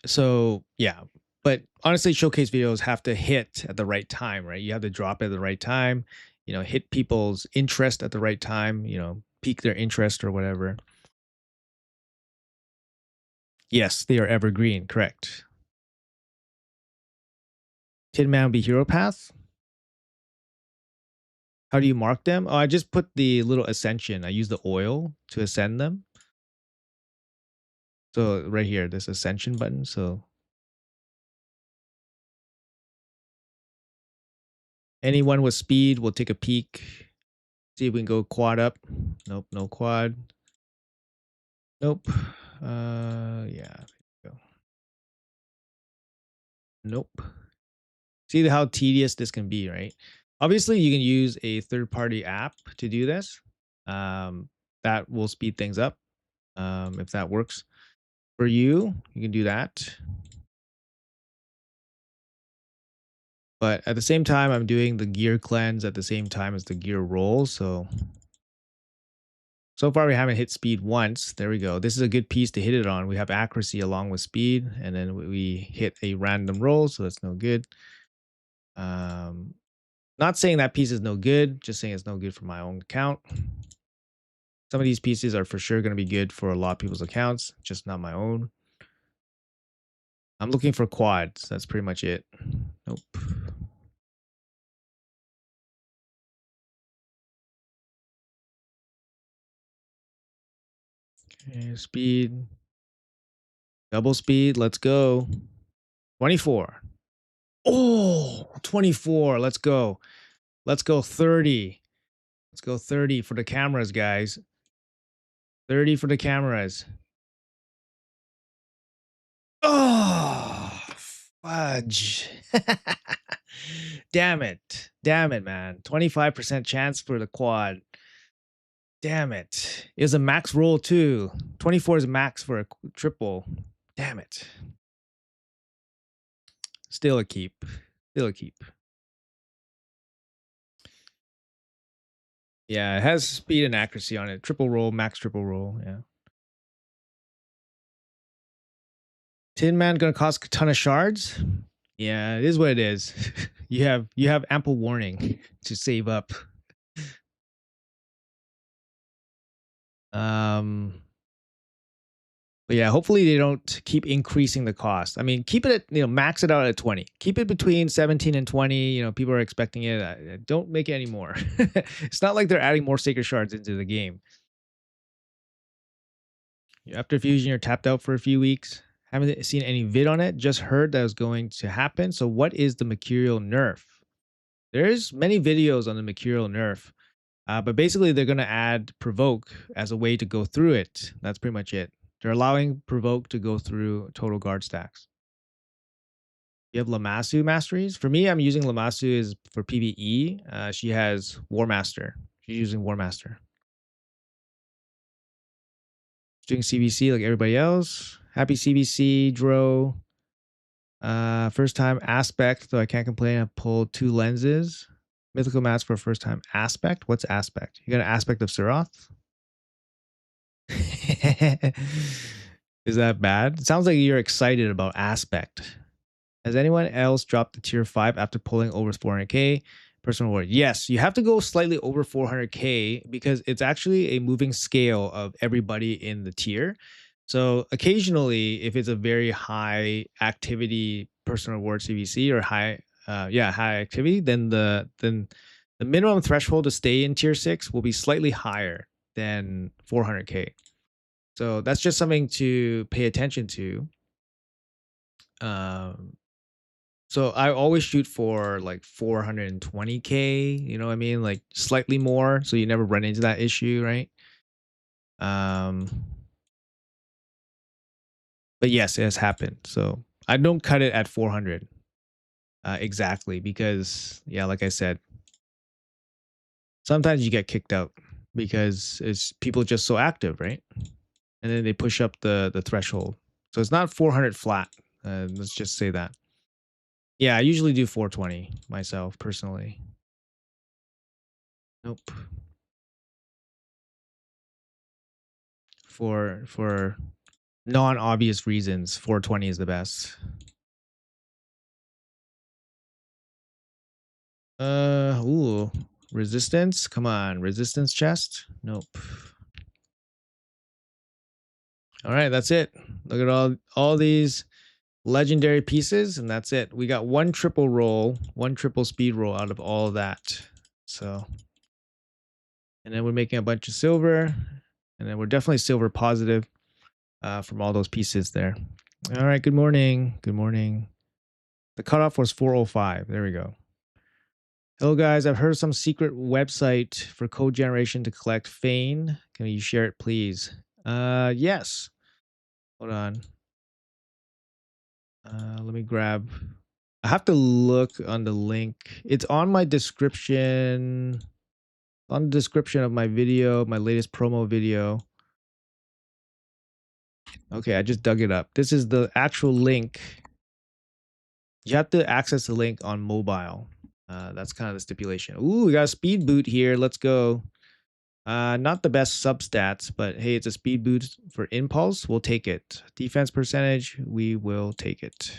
so yeah, but honestly, showcase videos have to hit at the right time, right? You have to drop at the right time, hit people's interest at the right time, pique their interest or whatever. Yes, they are evergreen, correct. Tin Man will be hero path. How do you mark them? Oh, I just put the little ascension. I use the oil to ascend them. So right here, this ascension button. So anyone with speed will take a peek. See if we can go quad up. Nope, no quad. Nope. Yeah. There you go. Nope. See how tedious this can be, right? Obviously, you can use a third-party app to do this. Um, that will speed things up. If that works for you, you can do that. But at the same time, I'm doing the gear cleanse at the same time as the gear roll. So far we haven't hit speed once. There we go. This is a good piece to hit it on. We have accuracy along with speed, and then we hit a random roll, so that's no good. Um, Not saying that piece is no good, just saying it's no good for my own account. Some of these pieces are for sure going to be good for a lot of people's accounts, just not my own. I'm looking for quads. That's pretty much it. Nope. Okay, speed. Double speed. Let's go. 24. Oh, 24. Let's go. Let's go 30. Let's go 30 for the cameras, guys. 30 for the cameras. Oh, fudge. Damn it. Damn it, man. 25% chance for the quad. Damn it. It was a max roll too. 24 is max for a triple. Damn it. Still a keep. Still a keep. Yeah, it has speed and accuracy on it. Triple roll, max triple roll. Yeah. Tin Man gonna cost a ton of shards. Yeah, it is what it is. You have ample warning to save up. Um, but yeah, hopefully they don't keep increasing the cost. I mean, keep it at, max it out at 20. Keep it between 17 and 20. People are expecting it. Don't make it anymore. It's not like they're adding more sacred shards into the game. After fusion, you're tapped out for a few weeks. Haven't seen any vid on it. Just heard that was going to happen. So what is the Mercurial nerf? There's many videos on the Mercurial nerf. But basically, they're going to add provoke as a way to go through it. That's pretty much it. They're allowing provoke to go through total guard stacks. You have Lamasu masteries. For me, I'm using Lamasu is for PvE. She has War Master. She's using War Master. Doing CBC like everybody else. Happy CBC, Dro. First time aspect, though I can't complain. I pulled 2 lenses. Mythical mask for first time aspect. What's aspect? You got an aspect of Siroth? Is that bad? It sounds like you're excited about aspect. Has anyone else dropped the tier 5 after pulling over 400k? Personal reward. Yes, you have to go slightly over 400k because it's actually a moving scale of everybody in the tier. So occasionally, if it's a very high activity personal reward CVC or high activity, then the minimum threshold to stay in tier 6 will be slightly higher than 400k. So that's just something to pay attention to. Um, so I always shoot for like 420k, you know what I mean? Like slightly more, so you never run into that issue, right? Um, but yes, it has happened. So I don't cut it at 400 exactly because, yeah, like I said, Sometimes you get kicked out because it's people just so active, right? And then they push up the threshold. So it's not 400 flat. Let's just say that. Yeah, I usually do 420 myself personally. Nope. For non-obvious reasons, 420 is the best. Ooh, resistance. Come on, resistance chest. Nope. All right, that's it. Look at all these legendary pieces, and that's it. We got one triple roll, one triple speed roll out of all of that. So, and then we're making a bunch of silver, and then we're definitely silver positive from all those pieces there. All right, good morning. Good morning. The cutoff was 405. There we go. Hello, guys. I've heard some secret website for code generation to collect Fane. Can you share it, please? Yes. Hold on. Let me grab. I have to look on the link. It's on my description. On the description of my video, my latest promo video. Okay, I just dug it up. This is the actual link. You have to access the link on mobile. That's kind of the stipulation. Ooh, we got a speed boot here. Let's go. Not the best substats, but hey, it's a speed boost for impulse. We'll take it. Defense percentage, we will take it.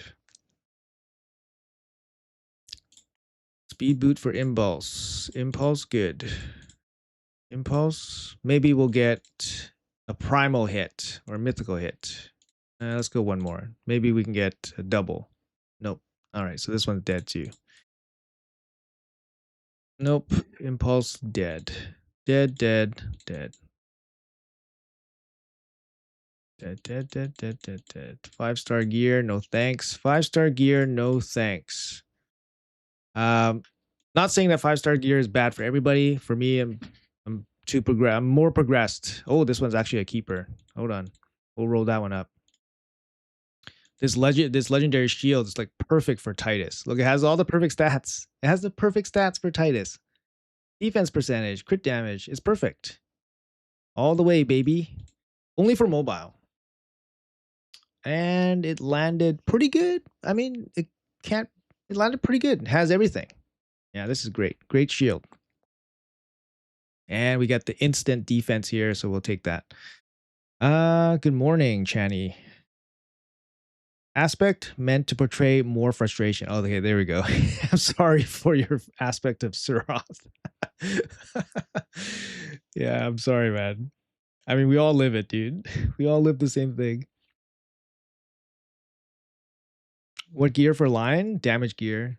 Speed boot for impulse. Impulse, good. Impulse, maybe we'll get a primal hit or a mythical hit. Let's go one more. Maybe we can get a double. Nope. All right, so this one's dead too. Nope. Impulse, dead. Dead, dead, dead. Dead, dead, dead, dead, dead, dead. 5-star gear, no thanks. 5-star gear, no thanks. Not saying that 5-star gear is bad for everybody. For me, I'm I'm more progressed. Oh, this one's actually a keeper. Hold on. We'll roll that one up. This legendary shield is like perfect for Titus. Look, it has all the perfect stats. It has the perfect stats for Titus. Defense percentage, crit damage. It's perfect. All the way, baby. Only for mobile. And it landed pretty good. I mean, it landed pretty good. It has everything. Yeah, this is great. Great shield. And we got the instant defense here, so we'll take that. Good morning, Channy. Aspect meant to portray more frustration. Oh, okay, there we go. I'm sorry for your aspect of Suroth. Yeah, I'm sorry, man. I mean, we all live it, dude. We all live the same thing. What gear for Lion? Damage gear.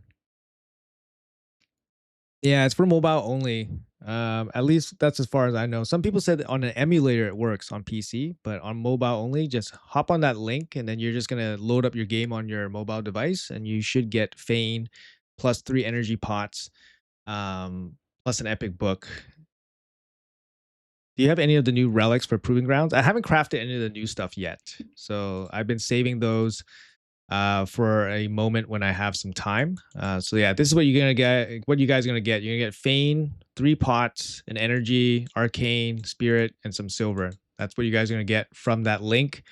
Yeah, it's for mobile only. At least that's as far as I know. Some people said that on an emulator it works on PC, but on mobile only, just hop on that link and then you're just gonna load up your game on your mobile device, and you should get Fane plus 3 energy pots, plus an epic book. Do you have any of the new relics for Proving Grounds? I haven't crafted any of the new stuff yet, so I've been saving those for a moment when I have some time. So yeah, this is what you're gonna get. What you guys are gonna get? You're gonna get Fane, 3 pots, an energy, arcane, spirit, and some silver. That's what you guys are gonna get from that link.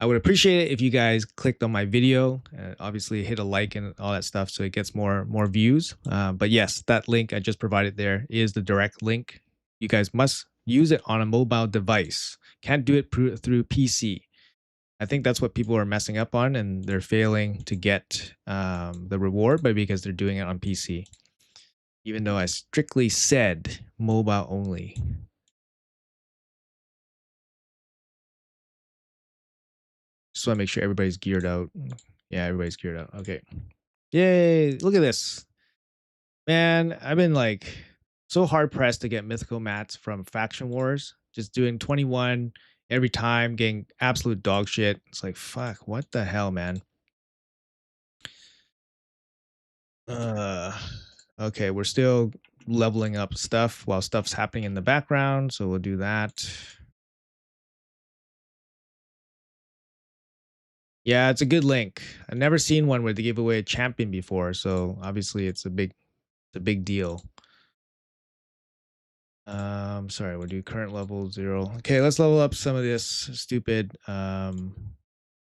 I would appreciate it if you guys clicked on my video. Obviously, hit a like and all that stuff so it gets more views. But yes, that link I just provided there is the direct link. You guys must use it on a mobile device. Can't do it through PC. I think that's what people are messing up on, and they're failing to get the reward, but because they're doing it on PC. Even though I strictly said mobile only. Just want to make sure everybody's geared out. Yeah, everybody's geared out. Okay. Yay. Look at this. Man, I've been like so hard pressed to get mythical mats from Faction Wars. Just doing 21 every time, getting absolute dog shit. It's like, fuck, what the hell, man? Uh, okay, we're still leveling up stuff while stuff's happening in the background, so we'll do that. Yeah, it's a good link. I've never seen one where they give away a champion before, so obviously it's a big deal. Sorry, we'll do current level 0. Okay, let's level up some of this stupid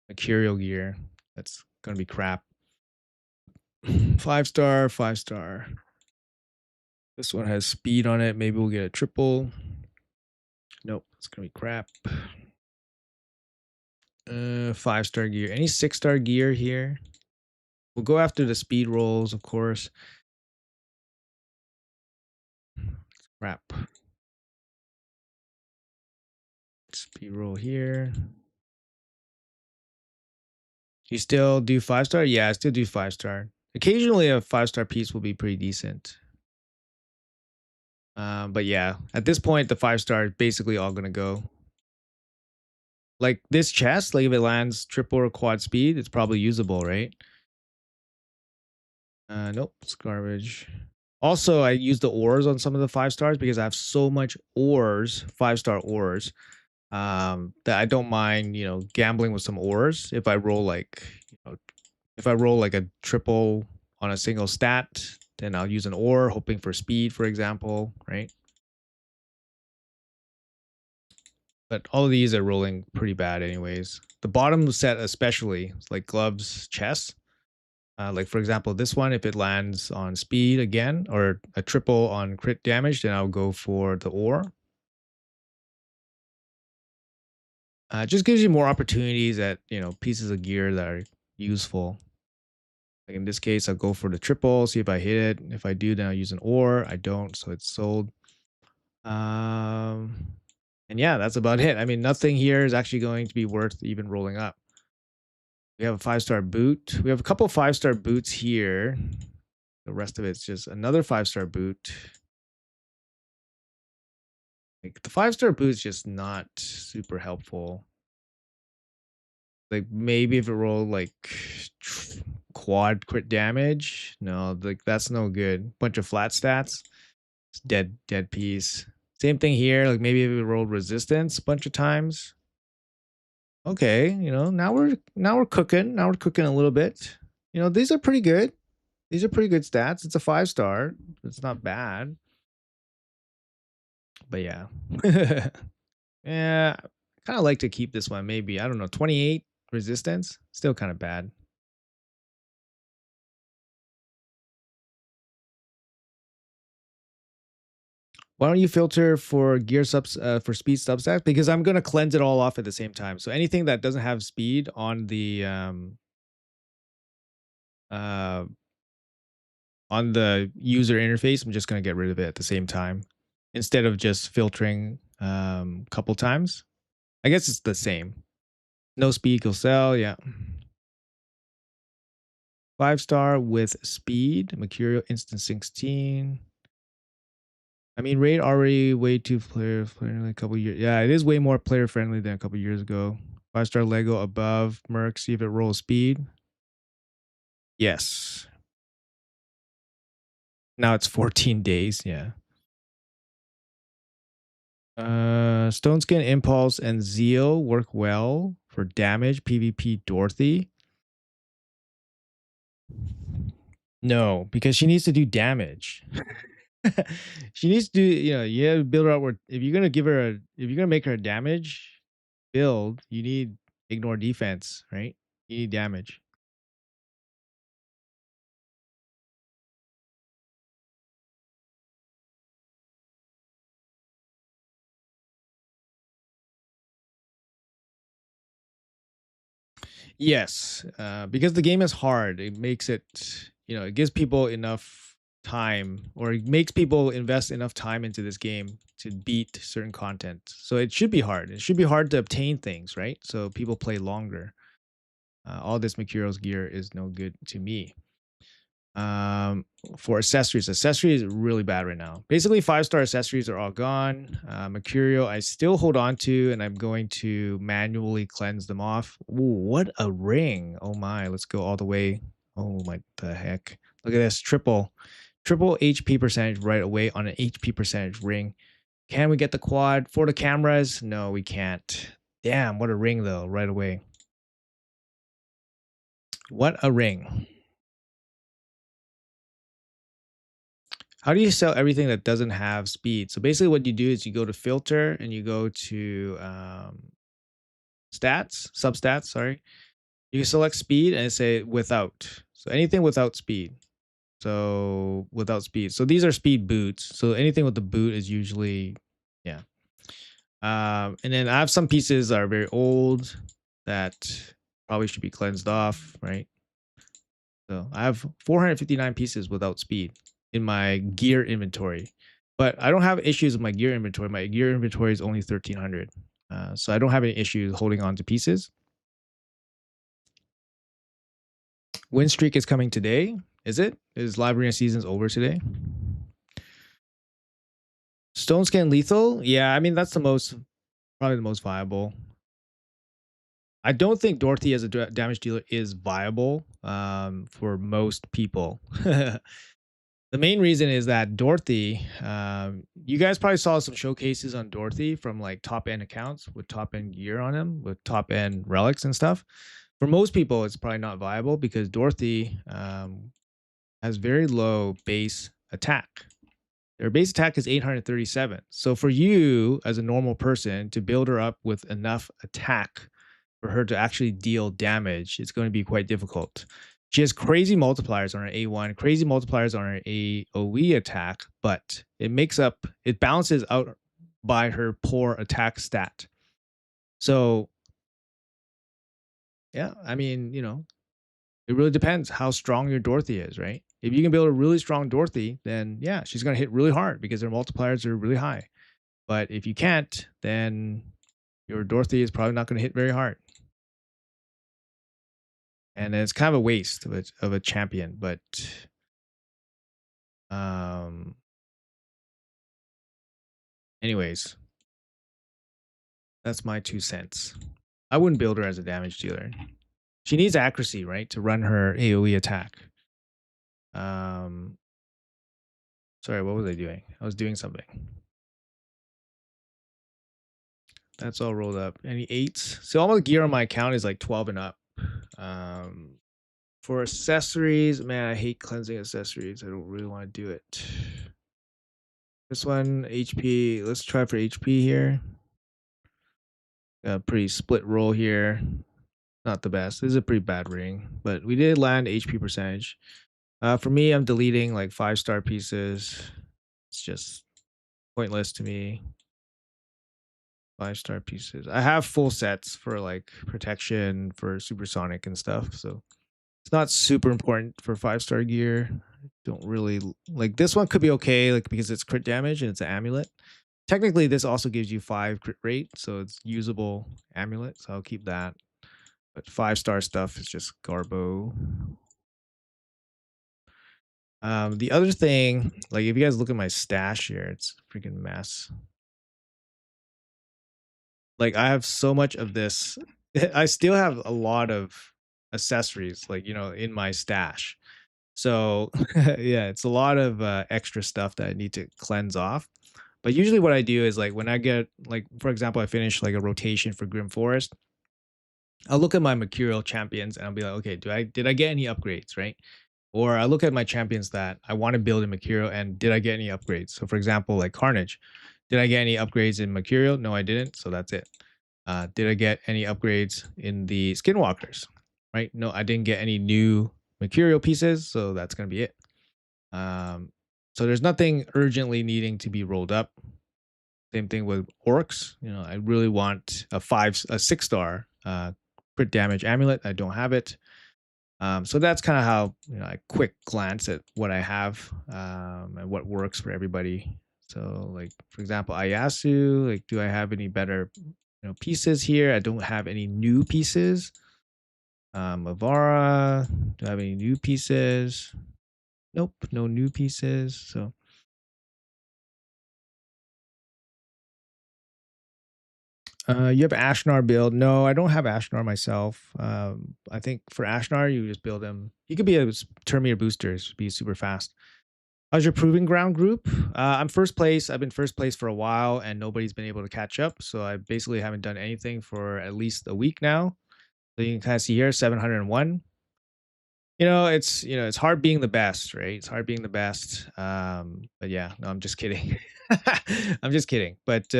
mercurial gear. That's gonna be crap. 5 star, 5 star. This one has speed on it. Maybe we'll get a triple. Nope, it's gonna be crap. 5 star gear. Any 6 star gear here? We'll go after the speed rolls, of course. Crap. Speed roll here. You still do 5 star? Yeah, I still do 5 star. Occasionally a 5 star piece will be pretty decent. But yeah, at this point, the 5 star is basically all gonna go. Like this chest, like if it lands triple or quad speed, it's probably usable, right? Nope, it's garbage. Also, I use the ores on some of the 5 stars because I have so much ores, 5 star ores, that I don't mind, gambling with some ores. If I roll if I roll like a triple on a single stat, then I'll use an ore, hoping for speed, for example, right? But all of these are rolling pretty bad, anyways. The bottom set, especially, like gloves, chests. Like for example, this one, if it lands on speed again or a triple on crit damage, then I'll go for the ore. It just gives you more opportunities at pieces of gear that are useful. Like in this case, I'll go for the triple, see if I hit it. If I do, then I'll use an ore. I don't, so it's sold. And yeah, that's about it. I mean, nothing here is actually going to be worth even rolling up. We have a 5 star boot. We have a couple 5 star boots here. The rest of it's just another 5 star boot. Like the 5 star boot is just not super helpful. Like maybe if it rolled like quad crit damage, no, like that's no good. Bunch of flat stats, it's dead piece. Same thing here. Like maybe if it rolled resistance a bunch of times. Okay, now we're cooking. Now we're cooking a little bit. These are pretty good. These are pretty good stats. It's a 5 star. It's not bad. But yeah. Yeah, kind of like to keep this one. Maybe, I don't know, 28 resistance. Still kind of bad. Why don't you filter for gear subs for speed substack? Because I'm gonna cleanse it all off at the same time. So anything that doesn't have speed uh on the user interface, I'm just gonna get rid of it at the same time instead of just filtering a couple times. I guess it's the same. No speed equals sell. Yeah. 5 star with speed. Mercurial instant 16. I mean, rate already way too player friendly a couple years. Yeah, it is way more player friendly than a couple years ago. 5 star Lego above Merc. See if it rolls speed. Yes. Now it's 14 days. Yeah. Stone Skin Impulse and Zeal work well for damage. PvP Dorothy. No, because she needs to do damage. She needs to do, you have to build her out where if you're gonna if you're gonna make her a damage build, you need ignore defense, right? You need damage. Yes, because the game is hard. It makes it, it gives people enough time, or it makes people invest enough time into this game to beat certain content. So it should be hard. It should be hard to obtain things, right? So people play longer. All this Mercurial's gear is no good to me. For accessories is really bad right now. Basically, 5 star accessories are all gone. Mercurial I still hold on to, and I'm going to manually cleanse them off. Ooh, what a ring. Oh my, let's go all the way. Oh my, the heck. Look at this, triple HP percentage right away on an HP percentage ring. Can we get the quad for the cameras? No, we can't. Damn, what a ring though, right away. What a ring. How do you sell everything that doesn't have speed? So basically, what you do is you go to filter and you go to stats, substats. Sorry, you select speed and say without. So anything without speed. So without speed. So these are speed boots. So anything with the boot is usually, yeah. And then I have some pieces that are very old that probably should be cleansed off, right? So I have 459 pieces without speed in my gear inventory, but I don't have issues with my gear inventory. My gear inventory is only 1300. So I don't have any issues holding on to pieces. Win streak is coming today. Is it? Is Live Arena seasons over today? Stone Skin Lethal? Yeah, I mean, that's probably the most viable. I don't think Dorothy as a damage dealer is viable for most people. The main reason is that Dorothy, you guys probably saw some showcases on Dorothy from like top end accounts with top end gear on them, with top end relics and stuff. For most people, it's probably not viable because Dorothy has very low base attack. Their base attack is 837. So for you as a normal person to build her up with enough attack for her to actually deal damage, it's going to be quite difficult. She has crazy multipliers on her A1, crazy multipliers on her AoE attack, but it balances out by her poor attack stat. So, yeah, I mean, it really depends how strong your Dorothy is, right? If you can build a really strong Dorothy, then yeah, she's going to hit really hard because her multipliers are really high. But if you can't, then your Dorothy is probably not going to hit very hard. And it's kind of a waste of a champion, but um anyways, that's my 2 cents. I wouldn't build her as a damage dealer. She needs accuracy, right, to run her AoE attack. Um sorry, what was I doing? I was doing something. That's all rolled up. Any 8s? So all the gear on my account is like 12 and up. For accessories, man, I hate cleansing accessories. I don't really want to do it. This one, HP. Let's try for HP here. Got a pretty split roll here. Not the best. This is a pretty bad ring, but we did land HP percentage. For me, I'm deleting like 5-star pieces. It's just pointless to me. 5-star pieces. I have full sets for like protection for supersonic and stuff, so it's not super important for 5-star gear. Don't really like this one. Could be okay, like because it's crit damage and it's an amulet. Technically, this also gives you 5 crit rate, so it's usable amulet. So I'll keep that. But 5-star stuff is just garbo. The other thing, like if you guys look at my stash here, it's a freaking mess. Like I have so much of this. I still have a lot of accessories, like in my stash. So yeah, it's a lot of extra stuff that I need to cleanse off. But usually what I do is like when I get like for example, I finish like a rotation for Grim Forest, I'll look at my Mercurial champions and I'll be like, okay, did I get any upgrades, right? Or I look at my champions that I want to build in Mercurial and did I get any upgrades? So for example, like Carnage, did I get any upgrades in Mercurial? No, I didn't. So that's it. Did I get any upgrades in the Skinwalkers? Right? No, I didn't get any new Mercurial pieces. So that's going to be it. So there's nothing urgently needing to be rolled up. Same thing with orcs. I really want a 6-star crit damage amulet. I don't have it. So that's kind of how I quick glance at what I have and what works for everybody. So like for example, Ayasu, like do I have any better pieces here? I don't have any new pieces. Avara, do I have any new pieces? Nope, no new pieces. So you have Ashnar build. No, I don't have Ashnar myself. I think for Ashnar, you just build him. He could be a Terminator boosters, be super fast. How's your proving ground group? I'm first place. I've been first place for a while, and nobody's been able to catch up. So I basically haven't done anything for at least a week now. So you can kind of see here, 701. It's hard being the best, right? It's hard being the best. But yeah, no, I'm just kidding. I'm just kidding. But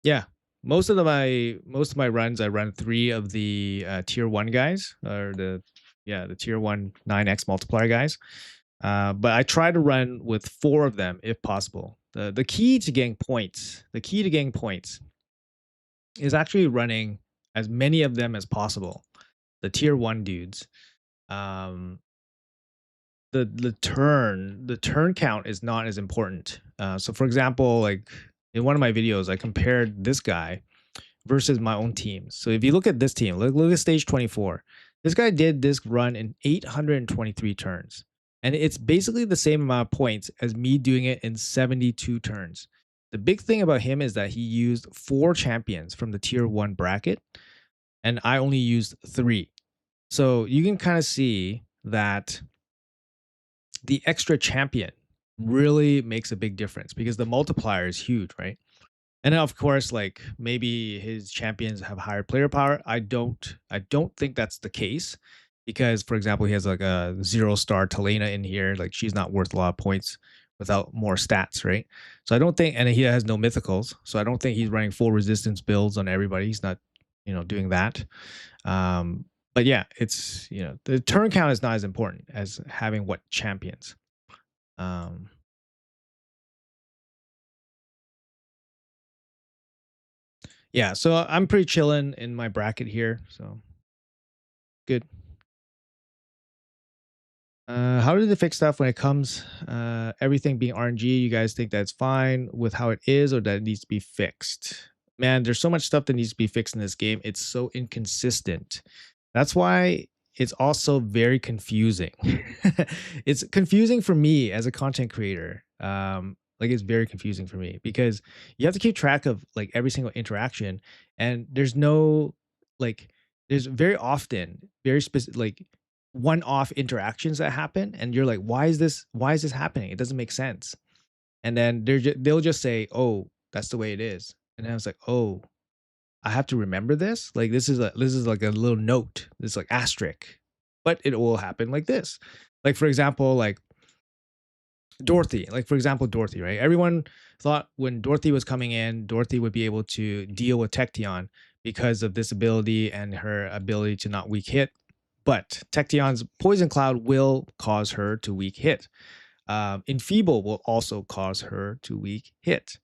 yeah, most of my runs, I run three of the tier one guys, or the tier one 9x multiplier guys. But I try to run with four of them if possible. The key to getting points, is actually running as many of them as possible. The tier one dudes. Um, the turn count is not as important. So for example, like in one of my videos, I compared this guy versus my own team. So if you look at this team, look at stage 24. This guy did this run in 823 turns. And it's basically the same amount of points as me doing it in 72 turns. The big thing about him is that he used four champions from the tier one bracket, and I only used three. So you can kind of see that the extra champion really makes a big difference because the multiplier is huge, right? And then of course, like maybe his champions have higher player power. I don't think that's the case because for example, he has like a 0-star Talena in here. Like she's not worth a lot of points without more stats, right? So I don't think, and he has no mythicals. So I don't think he's running full resistance builds on everybody. He's not, doing that. Um, but yeah, the turn count is not as important as having what champions. Um, yeah, so I'm pretty chilling in my bracket here. So good. How do they fix stuff when it comes everything being RNG? You guys think that's fine with how it is, or that it needs to be fixed? Man, there's so much stuff that needs to be fixed in this game. It's so inconsistent. That's why it's also very confusing. It's confusing for me as a content creator. Like it's very confusing for me because you have to keep track of like every single interaction, and there's no like there's very often very specific like one-off interactions that happen, and you're like, why is this happening? It doesn't make sense. And then they'll just say, oh, that's the way it is. And then I was like, oh, I have to remember this. Like this is like a little note. It's like asterisk, but it will happen like this. Like for example, like Dorothy. Like for example, Dorothy. Right? Everyone thought when Dorothy was coming in, Dorothy would be able to deal with Tection because of this ability and her ability to not weak hit. But Tection's Poison Cloud will cause her to weak hit. Enfeeble will also cause her to weak hit.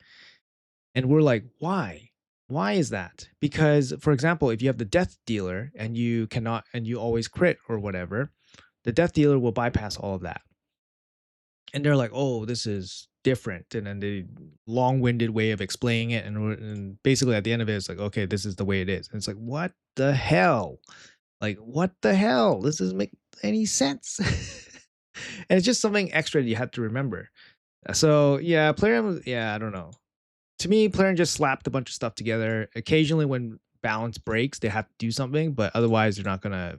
And we're like, why? Why is that? Because, for example, if you have the death dealer and you cannot, and you always crit or whatever, the death dealer will bypass all of that. And they're like, oh, this is different. And then the long winded way of explaining it. And basically at the end of it, it's like, okay, this is the way it is. And it's like, what the hell? Like, what the hell? This doesn't make any sense. And it's just something extra that you have to remember. So yeah, yeah, I don't know. To me, Plarium just slapped a bunch of stuff together. Occasionally, when balance breaks, they have to do something, but otherwise, they're not gonna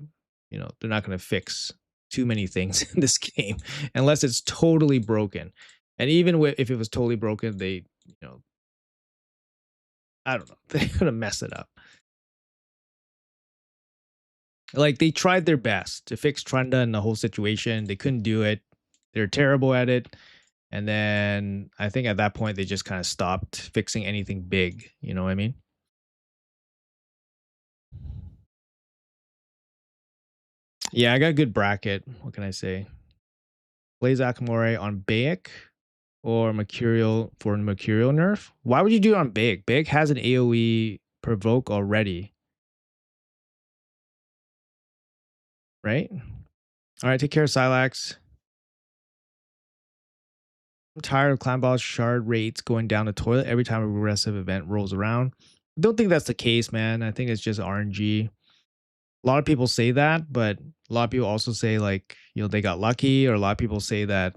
fix too many things in this game unless it's totally broken. And even if it was totally broken, I don't know, they're gonna mess it up. Like they tried their best to fix Trunda and the whole situation. They couldn't do it. They're terrible at it. And then I think at that point they just kind of stopped fixing anything big. You know what I mean? Yeah, I got a good bracket. What can I say? Blaze Akamore on Baek or Mercurial for Mercurial nerf. Why would you do it on Baek? Baek has an AoE provoke already, right? All right, take care, Silax. I'm tired of Clan Boss shard rates going down the toilet every time a progressive event rolls around. I don't think that's the case, man. I think it's just RNG. A lot of people say that, but a lot of people also say like, they got lucky, or a lot of people say that,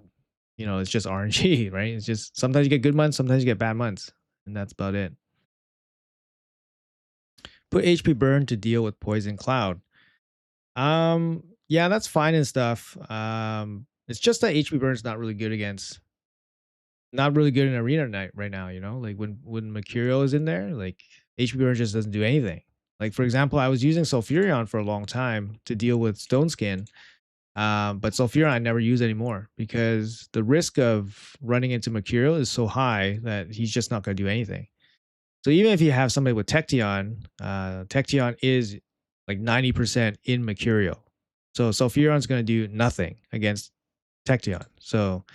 it's just RNG, right? It's just sometimes you get good months, sometimes you get bad months, and that's about it. Put HP burn to deal with poison cloud. Yeah, that's fine and stuff. It's just that HP burn is not really good in arena night right now, like when Mercurial is in there, like HP burn just doesn't do anything. Like for example, I was using Sulfurion for a long time to deal with Stone Skin, but Sulfurion I never use anymore because the risk of running into Mercurial is so high that he's just not going to do anything. So even if you have somebody with Tection, Tection is like 90% in Mercurial. So Sulfurion's going to do nothing against Tection. So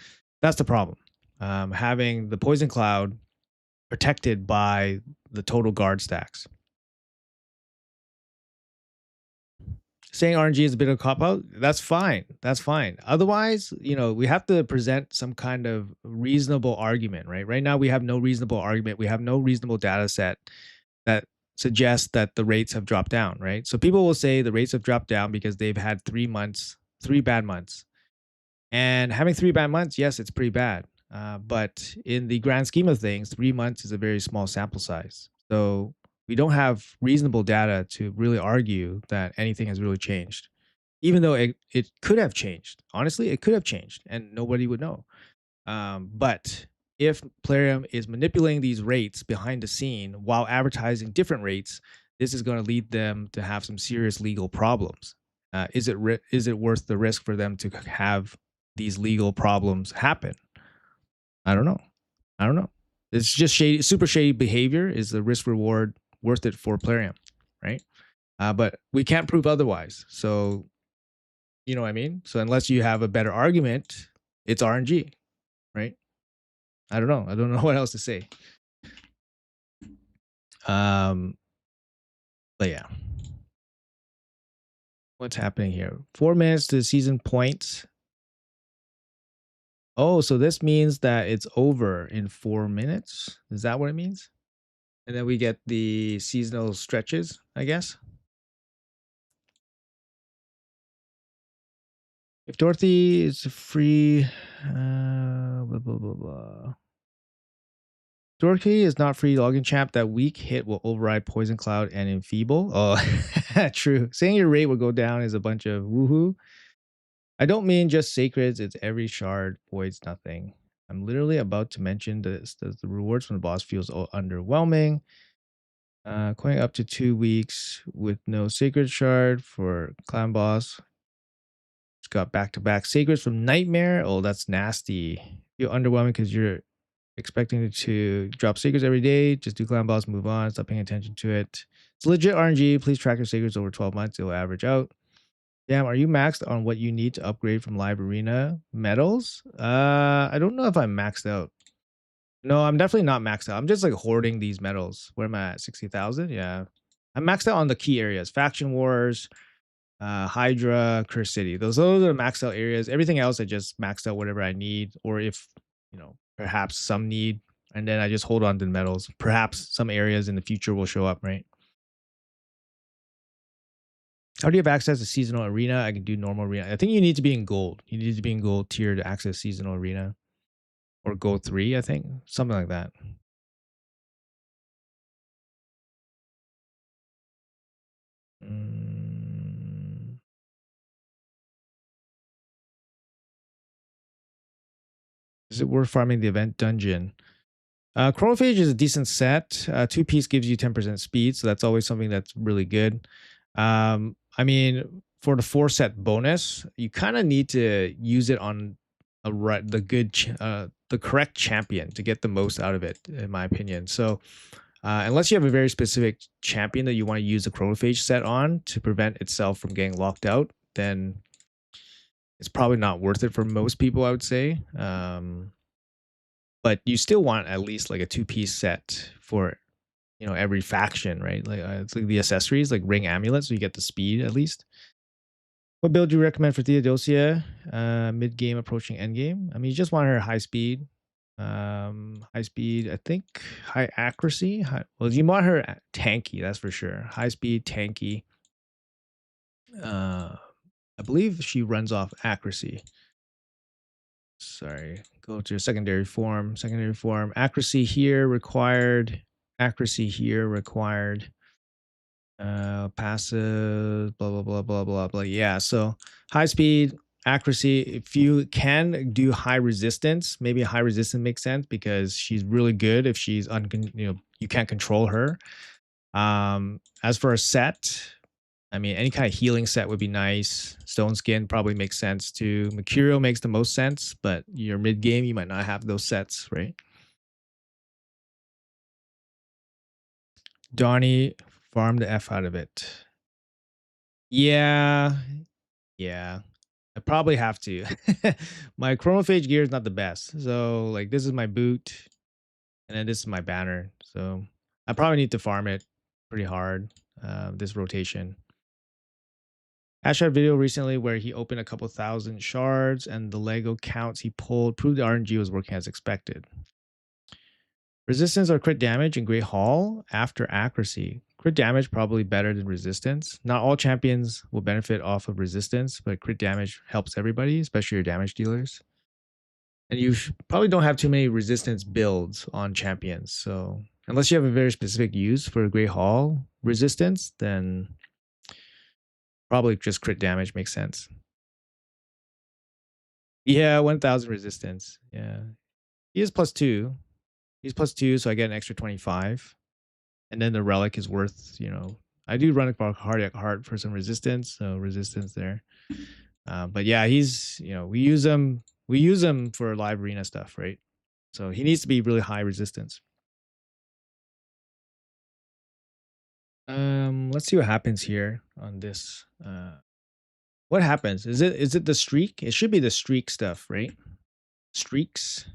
that's the problem. Having the Poison Cloud protected by the total guard stacks. Saying RNG is a bit of a cop out, that's fine. That's fine. Otherwise, we have to present some kind of reasonable argument, right? Right now, we have no reasonable argument. We have no reasonable data set that suggests that the rates have dropped down, right? So people will say the rates have dropped down because they've had 3 months, 3 bad months. And having 3 bad months, yes, it's pretty bad. But in the grand scheme of things, 3 months is a very small sample size. So we don't have reasonable data to really argue that anything has really changed, even though it could have changed. Honestly, it could have changed and nobody would know. But if Plarium is manipulating these rates behind the scene while advertising different rates, this is going to lead them to have some serious legal problems. Is it worth the risk for them to have these legal problems happen? I don't know. I don't know. It's just shady, super shady behavior. Is the risk reward worth it for Plarium, right? But we can't prove otherwise. So, you know what I mean? So unless you have a better argument, it's RNG, right? I don't know. I don't know what else to say. Um, but yeah. What's happening here? 4 minutes to season points. Oh, so this means that it's over in 4 minutes. Is that what it means? And then we get the seasonal stretches, I guess. If Dorothy is free, blah, blah, blah, blah. Dorothy is not free login champ. That weak hit will override Poison Cloud and Enfeeble. Oh, true. Saying your rate will go down is a bunch of woohoo. I don't mean just sacreds. It's every shard voids nothing. I'm literally about to mention this. The rewards from the boss feels underwhelming. Going up to 2 weeks with no sacred shard for clan boss. It's got back-to-back sacreds from Nightmare. Oh, that's nasty. Feel underwhelming because you're expecting it to drop sacreds every day. Just do clan boss, move on. Stop paying attention to it. It's legit RNG. Please track your sacreds over 12 months. It will average out. Damn, are you maxed on what you need to upgrade from live arena medals? I don't know if I'm maxed out. No, I'm definitely not maxed out. I'm just like hoarding these medals. Where am I at? 60,000? Yeah. I'm maxed out on the key areas. Faction Wars, Hydra, Curse City. Those are the maxed out areas. Everything else I just maxed out whatever I need, or if perhaps some need, and then I just hold on to the medals. Perhaps some areas in the future will show up, right? How do you have access to seasonal arena? I can do normal arena. I think you need to be in gold. You need to be in gold tier to access seasonal arena, or gold 3, I think, something like that. Is it worth farming the event dungeon? Chronophage is a decent set. 2-piece gives you 10% speed, so that's always something that's really good. I mean, for the 4-set bonus, you kind of need to use it on the correct champion to get the most out of it, in my opinion. So, unless you have a very specific champion that you want to use the Chronophage set on to prevent itself from getting locked out, then it's probably not worth it for most people, I would say. But you still want at least like a 2-piece set for every faction, right? Like it's like the accessories, like ring amulet, so you get the speed at least. What build do you recommend for Theodosia? Mid game approaching end game. I mean, you just want her high speed. High speed, I think high accuracy. Well, you want her tanky, that's for sure. High speed, tanky. I believe she runs off accuracy. Sorry, go to your secondary form. Secondary form, accuracy here required. Accuracy here required. Passive, blah blah blah blah blah blah. Yeah, so high speed, accuracy. If you can do high resistance, maybe high resistance makes sense because she's really good if she's you can't control her. As for a set, I mean, any kind of healing set would be nice. Stone Skin probably makes sense too. Mercurial makes the most sense, but your mid game, you might not have those sets, right? Donnie, farm the F out of it. Yeah, yeah. I probably have to. My chronophage gear is not the best. So like this is my boot and then this is my banner. So I probably need to farm it pretty hard this rotation. Ash had a video recently where he opened a couple thousand shards and the Lego counts he pulled proved the RNG was working as expected. Resistance or crit damage in Great Hall after accuracy. Crit damage probably better than resistance. Not all champions will benefit off of resistance, but crit damage helps everybody, especially your damage dealers. And you probably don't have too many resistance builds on champions. So unless you have a very specific use for Great Hall resistance, then probably just crit damage makes sense. Yeah, 1000 resistance. Yeah. He is +2. He's +2, so I get an extra 25. And then the relic is worth, I do run a cardiac heart for some resistance, so resistance there. But yeah, he's, we use him for live arena stuff, right? So he needs to be really high resistance. Let's see what happens here on this. What happens? Is it the streak? It should be the streak stuff, right? Streaks.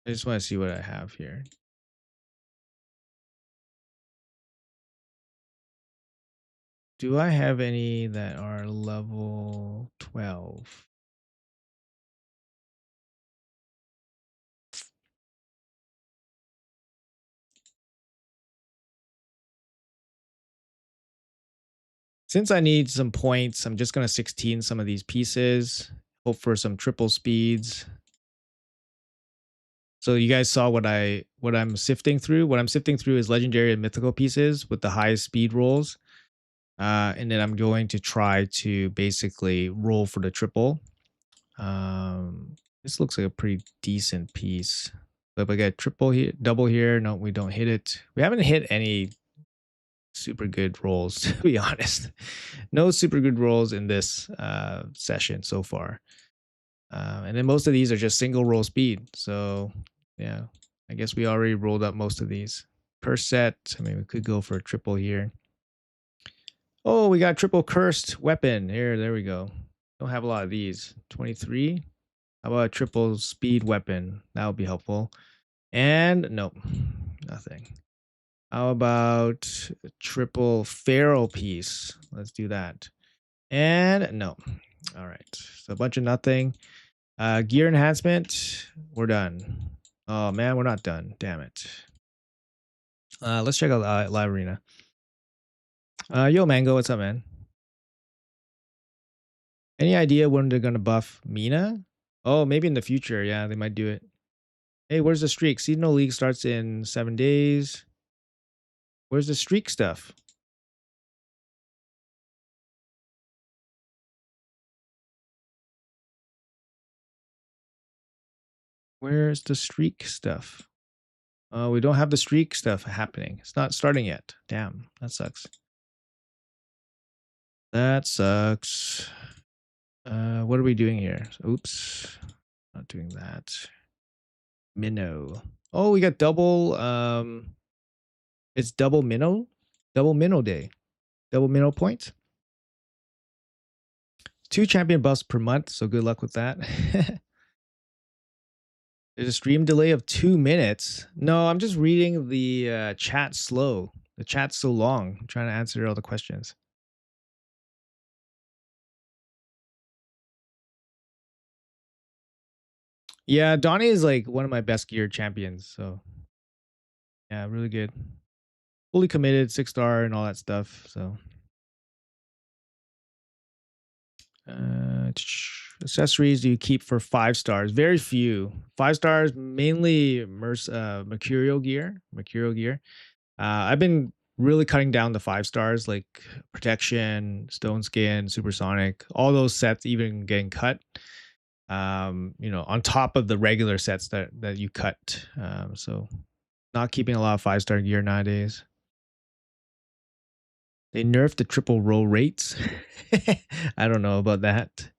I just want to see what I have here. Do I have any that are level 12? Since I need some points, I'm just going to 16 some of these pieces. Hope for some triple speeds. So you guys saw what I'm sifting through. What I'm sifting through is legendary and mythical pieces with the highest speed rolls. And then I'm going to try to basically roll for the triple. This looks like a pretty decent piece. But if I get triple here, double here, no, we don't hit it. We haven't hit any super good rolls, to be honest. No super good rolls in this session so far. And then most of these are just single roll speed. So yeah, I guess we already rolled up most of these. Per set, I mean, we could go for a triple here. Oh, we got triple cursed weapon. Here, there we go. Don't have a lot of these. 23. How about a triple speed weapon? That would be helpful. And nope, nothing. How about a triple feral piece? Let's do that. And no. All right. So a bunch of nothing. Gear enhancement. We're done. Oh man, we're not done. Damn it. Let's check out Live Arena. Yo, Mango, what's up, man? Any idea when they're gonna buff Mina? Oh, maybe in the future. Yeah, they might do it. Hey, where's the streak? Seasonal League starts in 7 days. Where's the streak stuff? Where's the streak stuff? We don't have the streak stuff happening. It's not starting yet. Damn, that sucks. That sucks. What are we doing here? Oops, not doing that. Minnow. Oh, we got double. It's double minnow. Double minnow day. Double minnow points. 2 champion buffs per month. So good luck with that. There's a stream delay of 2 minutes. No, I'm just reading the chat slow. The chat's so long. I'm trying to answer all the questions. Yeah, Donnie is like one of my best geared champions. So yeah, really good. Fully committed, 6-star and all that stuff. So accessories do you keep for 5 stars? Very few. 5 stars, mainly mercurial gear. Mercurial gear. I've been really cutting down the 5 stars like protection, stone skin, supersonic, all those sets even getting cut. on top of the regular sets that you cut. So not keeping a lot of 5-star gear nowadays. They nerfed the triple roll rates. I don't know about that.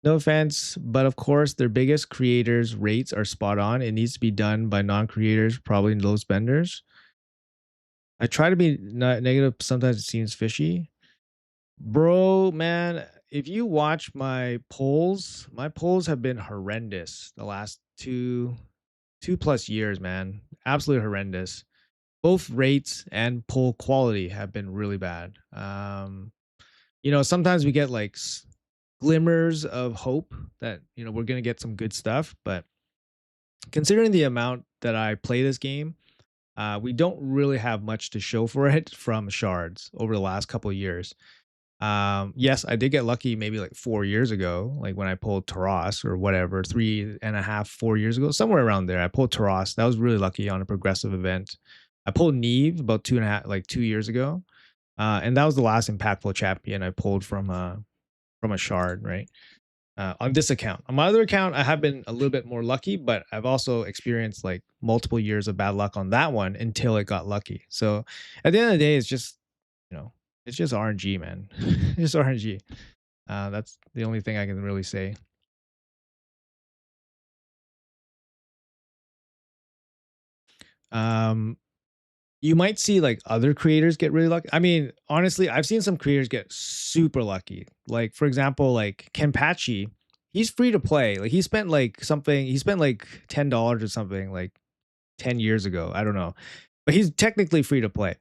No offense, but of course, their biggest creators' rates are spot on. It needs to be done by non-creators, probably low spenders. I try to be not negative. Sometimes it seems fishy. Bro, man, if you watch my polls have been horrendous the last 2+ years, man. Absolutely horrendous. Both rates and poll quality have been really bad. Sometimes we get like glimmers of hope that we're gonna get some good stuff, but considering the amount that I play this game, we don't really have much to show for it from shards over the last couple of years. Yes, I did get lucky maybe like 4 years ago, like when I pulled Taras or whatever, 3.5, 4 years ago, somewhere around there. I pulled Taras. That was really lucky on a progressive event. I pulled Neve about 2.5, like 2 years ago. And that was the last impactful champion I pulled from a shard, right? On this account. On my other account, I have been a little bit more lucky, but I've also experienced like multiple years of bad luck on that one until it got lucky. So at the end of the day, you know, it's just RNG, man. It's just RNG. That's the only thing I can really say. Um, you might see like other creators get really lucky. I mean, honestly, I've seen some creators get super lucky. Like for example, like Kenpachi, he's free to play. Like he spent like $10 or something like 10 years ago. I don't know. But he's technically free to play.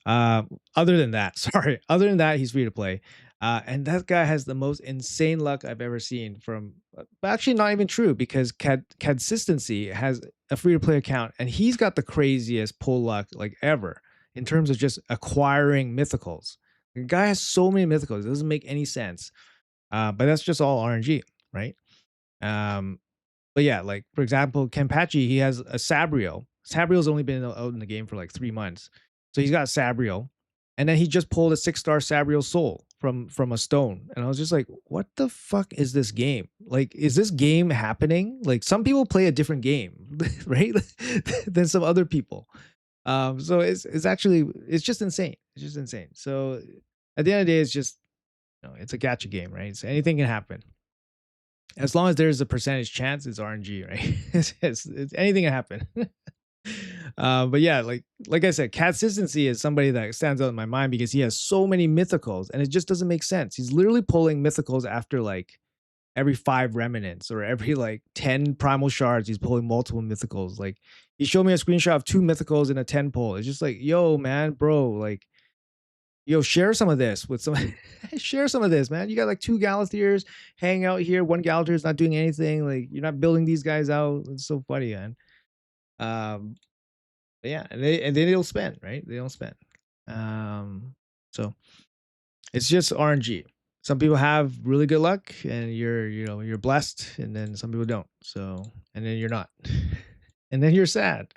Uh, Other than that, sorry. Other than that, he's free to play. And that guy has the most insane luck I've ever seen from, but actually not even true because Consistency has a free to play account and he's got the craziest pull luck like ever in terms of just acquiring mythicals. The guy has so many mythicals, it doesn't make any sense. But that's just all RNG, right? Um, but yeah, like for example, Kenpachi, he has a Sabrio. Sabrio's only been out in the game for like 3 months, so he's got Sabrio, and then he just pulled a 6-star Sabrio Soul from a stone, and I was just like, what the fuck is this game? Like, is this game happening? Like, some people play a different game, right, than some other people. So it's just insane. It's just insane. So at the end of the day, it's just it's a gacha game, right? So anything can happen as long as there's a percentage chance, it's RNG, right? It's anything can happen. But yeah, like I said, consistency is somebody that stands out in my mind because he has so many mythicals, and it just doesn't make sense. He's literally pulling mythicals after like every 5 remnants or every like 10 primal shards. He's pulling multiple mythicals. Like he showed me a screenshot of 2 mythicals in a 10 pull. It's just like, yo, man, bro, like share some of this with some share some of this, man. You got like 2 Galateers hanging out here. One Galateer is not doing anything. Like you're not building these guys out. It's so funny, man. Um, yeah, and they don't spend, right? They don't spend. So it's just RNG. Some people have really good luck, and you're blessed, and then some people don't. So and then you're not, and then you're sad.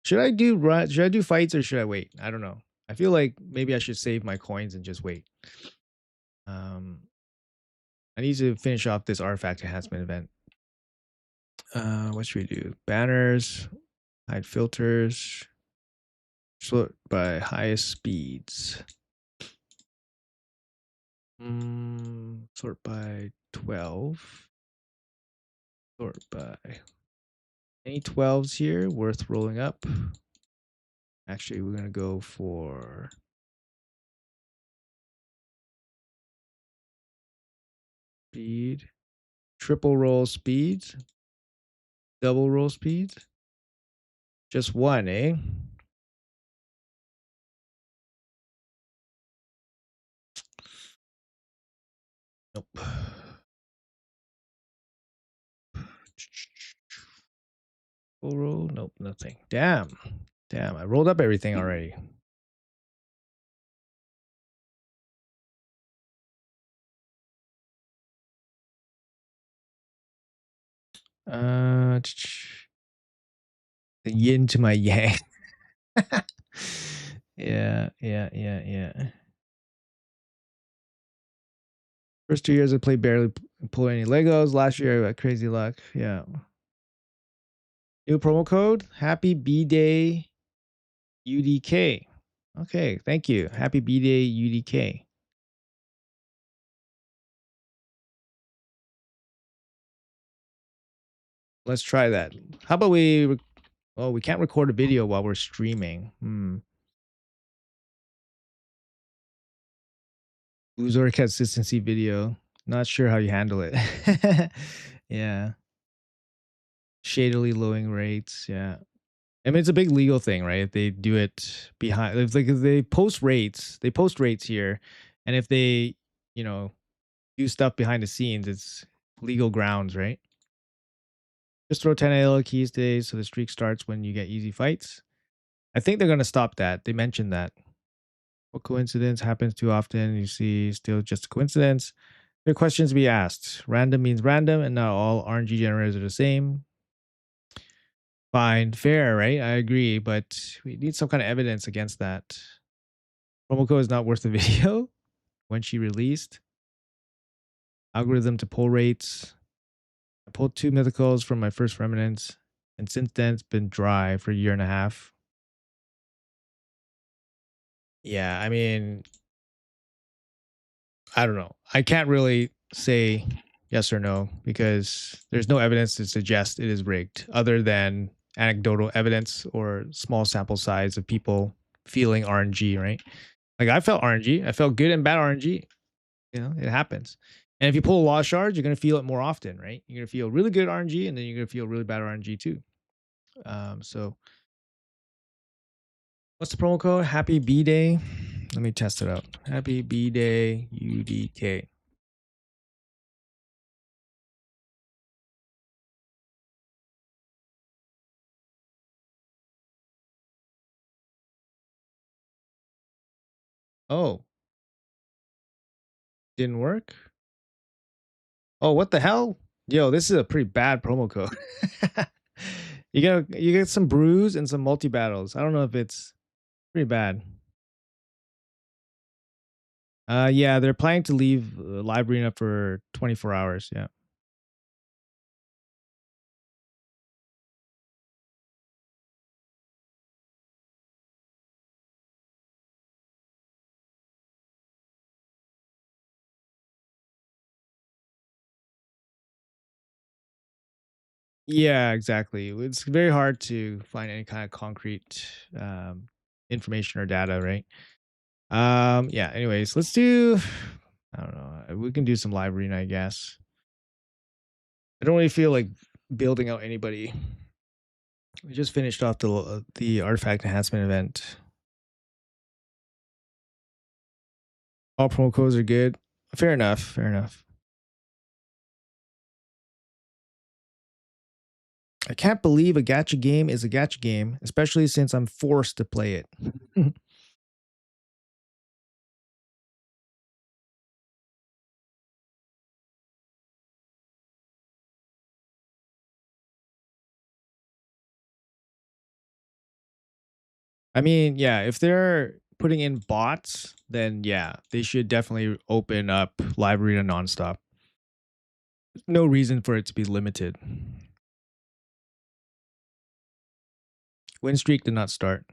Should I do fights or should I wait? I don't know. I feel like maybe I should save my coins and just wait. Um, I need to finish off this artifact enhancement event. What should we do? Banners, hide filters, sort by highest speeds. Sort by 12. Sort by any 12s here worth rolling up. Actually, we're gonna go for speed, triple roll speeds, double roll speeds. Just one, eh? Nope. Full roll? Nope, nothing. Damn. I rolled up everything already. The yin to my yang. Yeah. First 2 years I played barely pull any Legos. Last year I got crazy luck. Yeah. New promo code. Happy B Day UDK. Okay, thank you. Happy B Day UDK. Let's try that. How about we? Oh, we can't record a video while we're streaming. User consistency video. Not sure how you handle it. Yeah. Shadily lowering rates. Yeah. I mean, it's a big legal thing, right? They do it behind. It's like if they post rates. They post rates here, and if they, you know, do stuff behind the scenes, it's legal grounds, right? Just throw 10 AL keys today, so the streak starts when you get easy fights. I think they're gonna stop that. They mentioned that. What coincidence happens too often? You see, still just a coincidence. There are questions to be asked. Random means random, and not all RNG generators are the same. Fine, fair, right? I agree, but we need some kind of evidence against that. Promo code is not worth the video when she released. Algorithm to pull rates. I pulled 2 mythicals from my first remnants, and since then it's been dry for a year and a half. Yeah, I mean, I don't know. I can't really say yes or no because there's no evidence to suggest it is rigged other than anecdotal evidence or small sample size of people feeling RNG, right? Like I felt RNG. I felt good and bad RNG. You know, it happens. And if you pull a lot of shards, you're going to feel it more often, right? You're going to feel really good RNG and then you're going to feel really bad RNG too. So what's the promo code? Happy B Day. Let me test it out. Happy B Day UDK. Oh, didn't work? Oh, what the hell? Yo, this is a pretty bad promo code. You get some brews and some multi battles. I don't know if it's pretty bad. Yeah, they're planning to leave live arena for 24 hours. Yeah. Yeah, exactly. It's very hard to find any kind of concrete um, information or data, right? Yeah. Anyways, let's do. I don't know. We can do some live arena, I guess. I don't really feel like building out anybody. We just finished off the artifact enhancement event. All promo codes are good. Fair enough. Fair enough. I can't believe a gacha game is a gacha game, especially since I'm forced to play it. I mean, yeah, if they're putting in bots, then yeah, they should definitely open up live arena nonstop. No reason for it to be limited. Win streak did not start.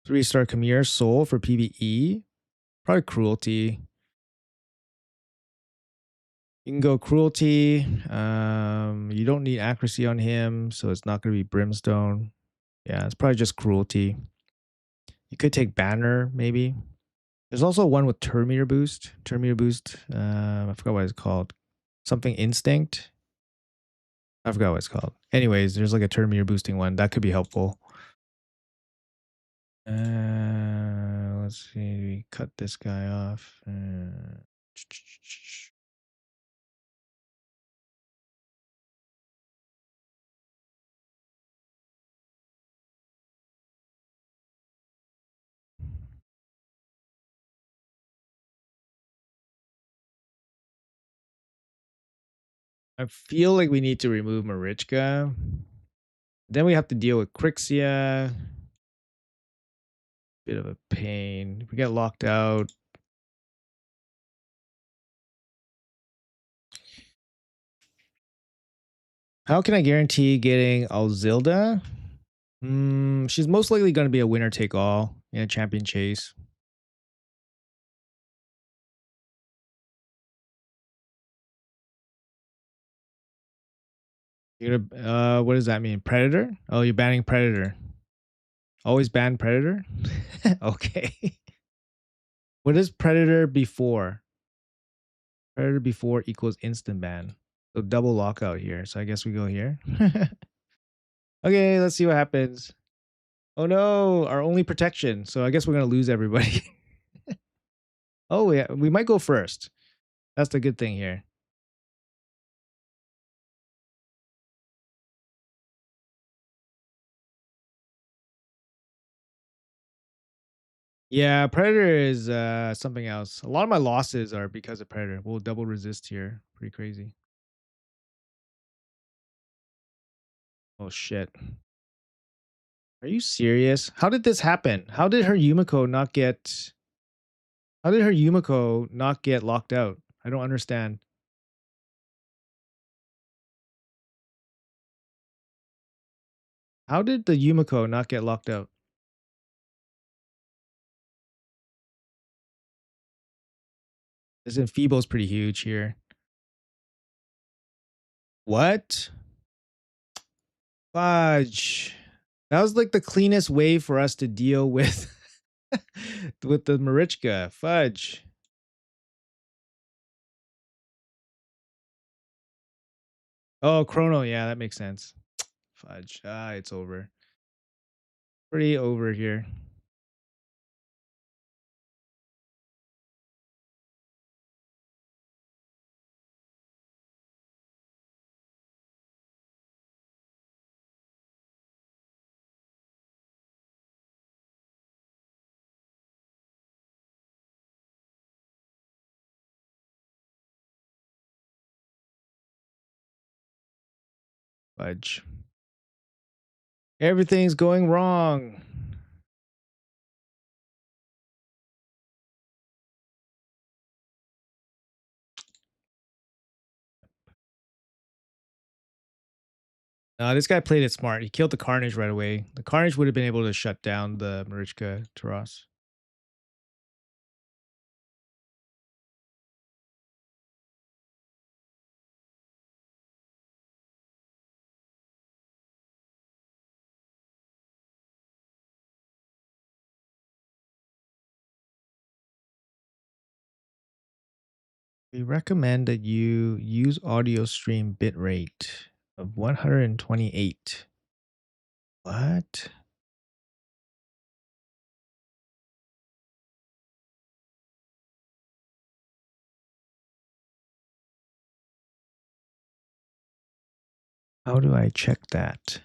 3-star Khmer Soul for PvE. Probably Cruelty. You can go Cruelty. You don't need accuracy on him, so it's not going to be Brimstone. Yeah, it's probably just Cruelty. You could take Banner, maybe. There's also one with Terminator Boost. Terminator Boost. I forgot what it's called. Something Instinct. I forgot what it's called. Anyways, there's like a Terminator boosting one that could be helpful. Let's see. We cut this guy off. I feel like we need to remove Marichka. Then we have to deal with Crixia. Bit of a pain. If we get locked out, How can I guarantee getting Alzilda? She's most likely going to be a winner take all in a champion chase. You're gonna, what does that mean? Predator? Oh, you're banning Predator. Always ban Predator? Okay. What is Predator before? Predator before equals instant ban. So double lockout here. So I guess we go here. Okay, let's see what happens. Oh no, our only protection. So I guess we're gonna lose everybody. Oh yeah, we might go first. That's the good thing here. Yeah, Predator is something else. A lot of my losses are because of Predator. We'll double resist here. Pretty crazy. Oh shit. Are you serious? How did this happen? How did her Yumiko not get locked out? I don't understand. How did the Yumiko not get locked out? This Enfeeble's pretty huge here. What? Fudge. That was like the cleanest way for us to deal with with the Marichka. Fudge. Oh, Chrono. Yeah, that makes sense. Fudge. Ah, it's over. Pretty over here. Fudge. Everything's going wrong. This guy played it smart. He killed the Carnage right away. The Carnage would have been able to shut down the Marichka Taras. We recommend that you use audio stream bitrate of 128. What? How do I check that?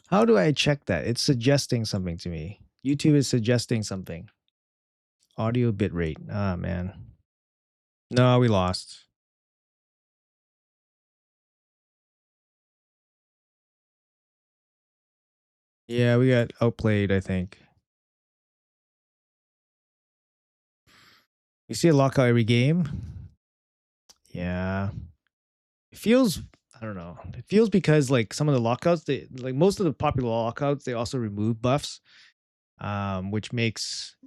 How do I check that? It's suggesting something to me. YouTube is suggesting something. Audio bitrate. Ah, man. No, we lost. Yeah, we got outplayed, I think. You see a lockout every game? Yeah. It feels, I don't know. It feels because like some of the lockouts, they like most of the popular lockouts, they also remove buffs, which makes,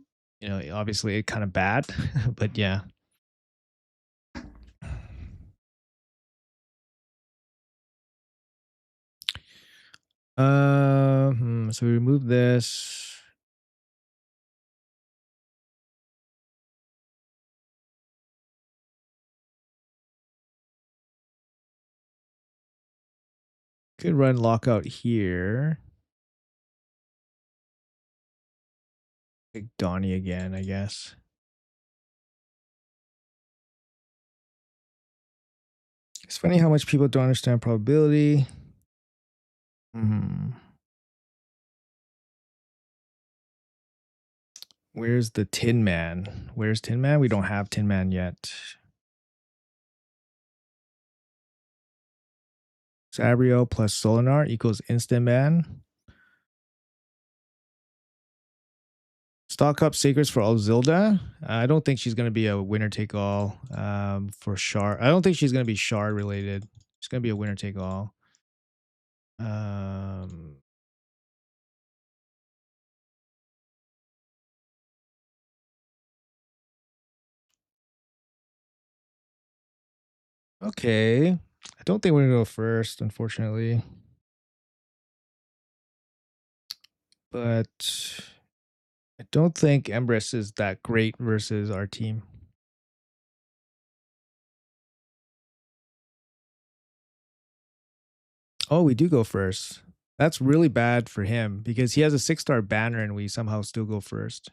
obviously it kind of bad. But yeah. So we remove this. Could run lockout here. Pick Donnie again, I guess. It's funny how much people don't understand probability. Where's the Tin Man? Where's Tin Man? We don't have Tin Man yet. Sabrio plus Solinar equals instant ban. Stock up Sacreds for Alzilda. I don't think she's going to be a winner take all for Shard. I don't think she's going to be Shard related. It's gonna be a winner take all. Um, okay. I don't think we're gonna go first, unfortunately. But I don't think Empress is that great versus our team. Oh, we do go first. That's really bad for him because he has a 6-star banner and we somehow still go first.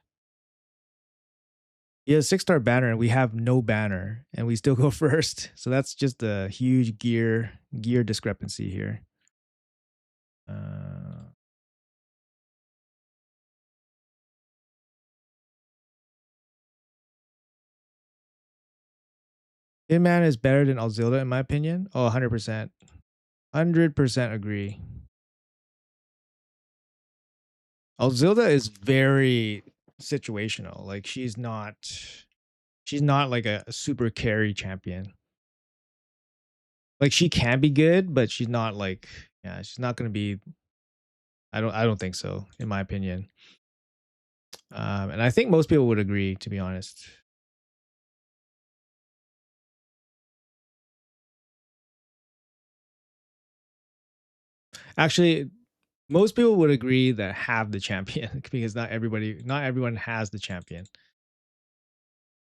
He has a 6-star banner and we have no banner and we still go first. So that's just a huge gear discrepancy here. Uh, Hitman is better than Alzilda in my opinion. Oh, 100%. 100% agree. Alzilda is very situational. Like she's not like a super carry champion. Like she can be good, but she's not like yeah, she's not going to be I don't think so in my opinion. And I think most people would agree to be honest. Actually, most people would agree that have the champion because not everyone has the champion.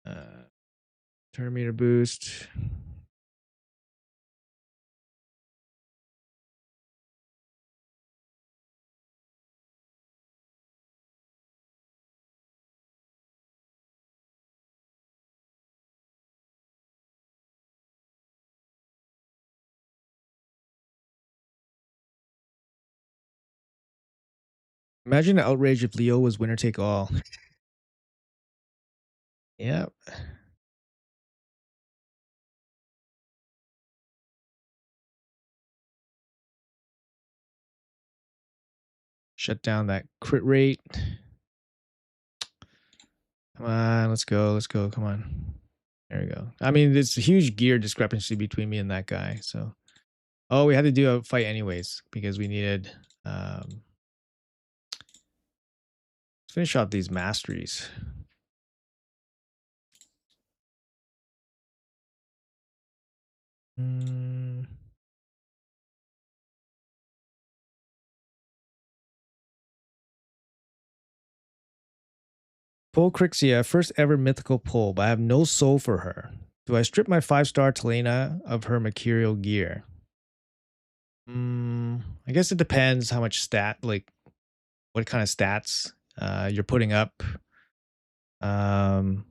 Uh Turn meter boost. Imagine the outrage if Leo was winner take all. Yep. Shut down that crit rate. Come on, let's go. Let's go. Come on. There we go. I mean, there's a huge gear discrepancy between me and that guy. So, oh, we had to do a fight anyways because we needed finish off these masteries. Mm. Pull Crixia, first ever mythical pull, but I have no soul for her. Do I strip my 5-star Telena of her mercurial gear? I guess it depends how much like what kind of stats you're putting up. Um,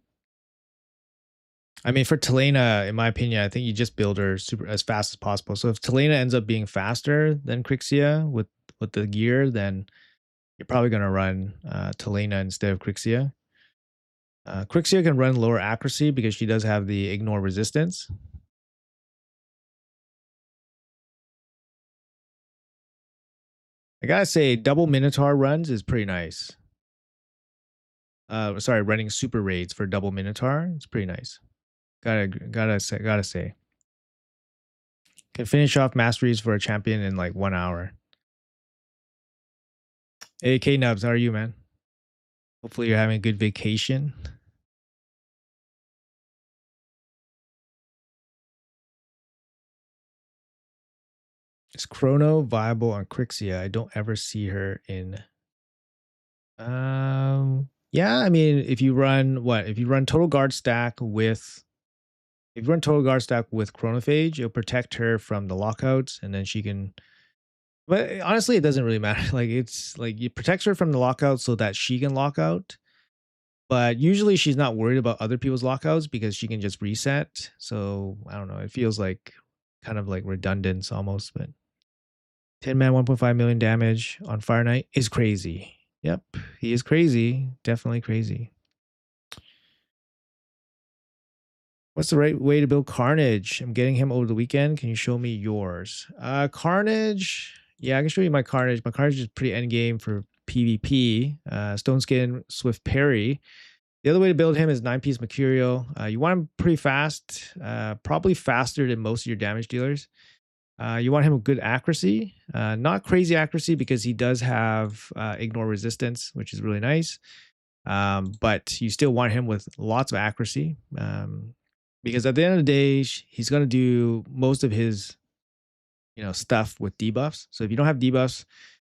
I mean, for Telena, in my opinion, I think you just build her super as fast as possible. So if Telena ends up being faster than Crixia with the gear, then you're probably going to run Telena instead of Crixia. Crixia can run lower accuracy because she does have the ignore resistance. I gotta say, double Minotaur runs is pretty nice. Sorry, running super raids for double Minotaur, it's pretty nice. Gotta say. Can finish off masteries for a champion in like 1 hour. Hey, K Nubs, how are you, man? Hopefully you're having a good vacation. Is Chrono viable on Crixia? I don't ever see her in. Yeah, I mean, if you run what? If you run Total Guard stack with, if you run Total Guard stack with Chronophage, it'll protect her from the lockouts, and then she can. But honestly, it doesn't really matter. Like it's like it protects her from the lockout so that she can lock out. But usually she's not worried about other people's lockouts because she can just reset. So I don't know. It feels like kind of like redundant almost, but 10 man, 1.5 million damage on Fire Knight is crazy. Yep, he is crazy. Definitely crazy. What's the right way to build Carnage? I'm getting him over the weekend. Can you show me yours? Carnage. Yeah, I can show you my Carnage. My Carnage is pretty end game for PvP. Stone Skin, Swift Parry. The other way to build him is 9-piece Mercurial. You want him pretty fast, probably faster than most of your damage dealers. You want him with good accuracy, not crazy accuracy because he does have ignore resistance, which is really nice. But you still want him with lots of accuracy, because at the end of the day, he's going to do most of his stuff with debuffs. So if you don't have debuffs,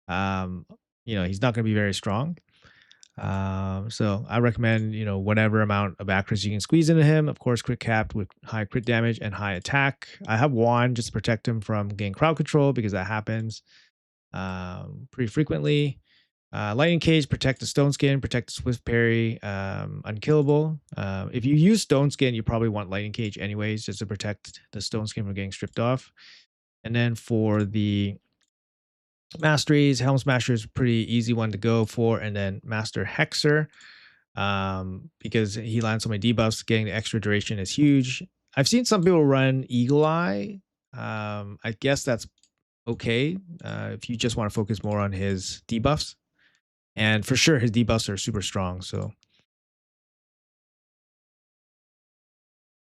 um, he's not going to be very strong. So I recommend, whatever amount of accuracy you can squeeze into him. Of course, crit capped with high crit damage and high attack. I have wand just to protect him from getting crowd control because that happens pretty frequently. Lightning cage, protect the stone skin, protect the swift parry, unkillable. If you use stone skin, you probably want lightning cage anyways, just to protect the stone skin from getting stripped off. And then for the masteries, Helm Smasher is a pretty easy one to go for, and then Master Hexer, because he lands so many debuffs, getting the extra duration is huge. I've seen some people run Eagle Eye. I guess that's okay if you just want to focus more on his debuffs. And for sure, his debuffs are super strong. So,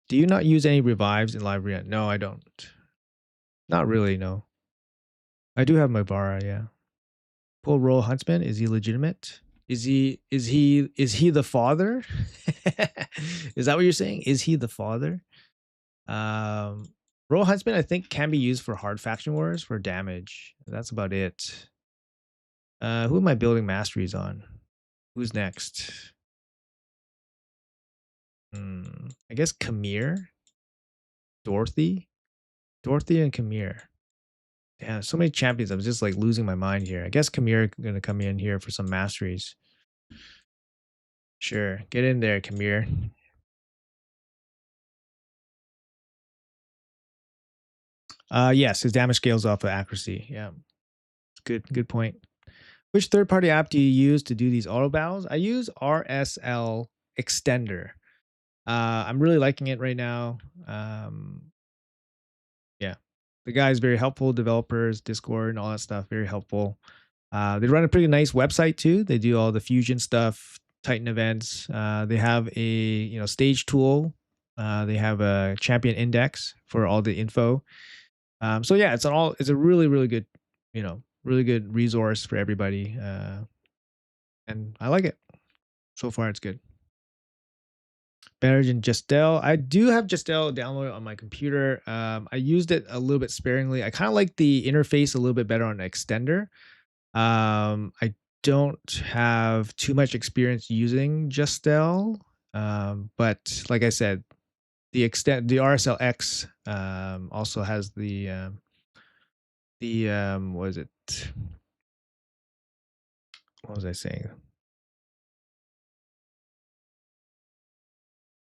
do you not use any revives in live arena? No, I don't. Not really. No, I do have my Vara. Yeah. Pull roll huntsman. Is he legitimate? Is he the father? Is that what you're saying? Is he the father? Um, roll huntsman I think can be used for hard faction wars for damage. That's about it. Who am I building masteries on? Who's next? I guess Kamir, Dorothy, and Kamir. Yeah, so many champions. I'm just like losing my mind here. I guess Kamir gonna come in here for some masteries. Sure, get in there, Kamir. Yes, his damage scales off of accuracy. Yeah, good point. Which third-party app do you use to do these auto battles? I use RSL Extender. I'm really liking it right now. Yeah, the guy is very helpful. Developers, Discord, and all that stuff, very helpful. They run a pretty nice website too. They do all the fusion stuff, Titan events. They have a stage tool. They have a champion index for all the info. So yeah, it's a really good, really good resource for everybody. And I like it. So far, it's good. Better than Justel. I do have Justel downloaded on my computer. I used it a little bit sparingly. I kind of like the interface a little bit better on Extender. I don't have too much experience using Justel, but like I said, the RSLX also has what is it? What was I saying?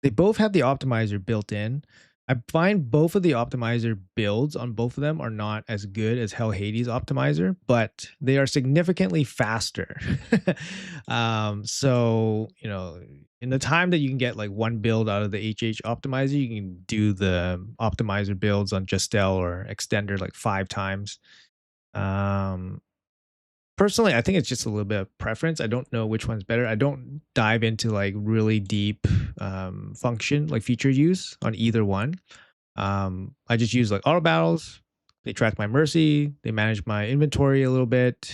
They both have the optimizer built in. I find both of the optimizer builds on both of them are not as good as Hell Hades optimizer, but they are significantly faster. So, in the time that you can get like one build out of the HH optimizer, you can do the optimizer builds on Justel or Extender like 5 times. Um, Personally, I think it's just a little bit of preference. I don't know which one's better. I don't dive into like really deep function, like feature use on either one. I just use like auto battles. They track my mercy. They manage my inventory a little bit.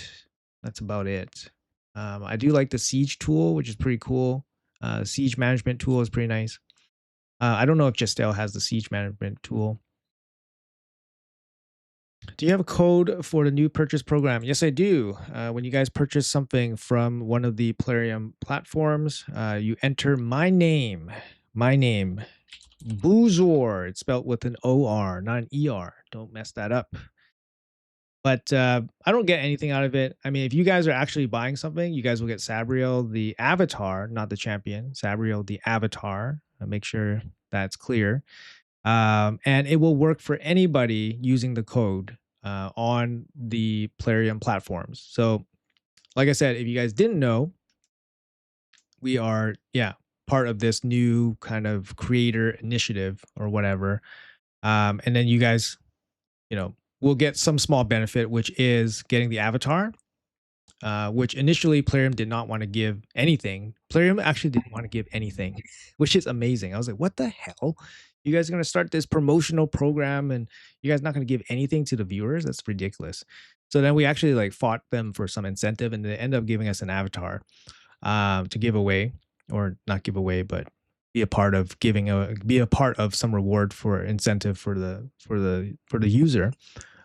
That's about it. I do like the siege tool, which is pretty cool. Siege management tool is pretty nice. I don't know if Justel has the siege management tool. Do you have a code for the new purchase program? Yes, I do. When you guys purchase something from one of the Plarium platforms, you enter my name, Boozor. It's spelled with an OR, not an ER. Don't mess that up. But I don't get anything out of it. I mean, if you guys are actually buying something, you guys will get Sabriel, the avatar, not the champion. Sabriel, the avatar. Make sure that's clear. And it will work for anybody using the code on the Plarium platforms. So, like I said, if you guys didn't know, we are, part of this new kind of creator initiative or whatever. And then you guys, will get some small benefit, which is getting the avatar, which initially Plarium did not want to give anything. Plarium actually didn't want to give anything, which is amazing. I was like, what the hell? You guys are going to start this promotional program and you guys not going to give anything to the viewers? That's ridiculous. So then we actually like fought them for some incentive and they end up giving us an avatar to give away, or not give away, but be a part of be a part of some reward for incentive for the user.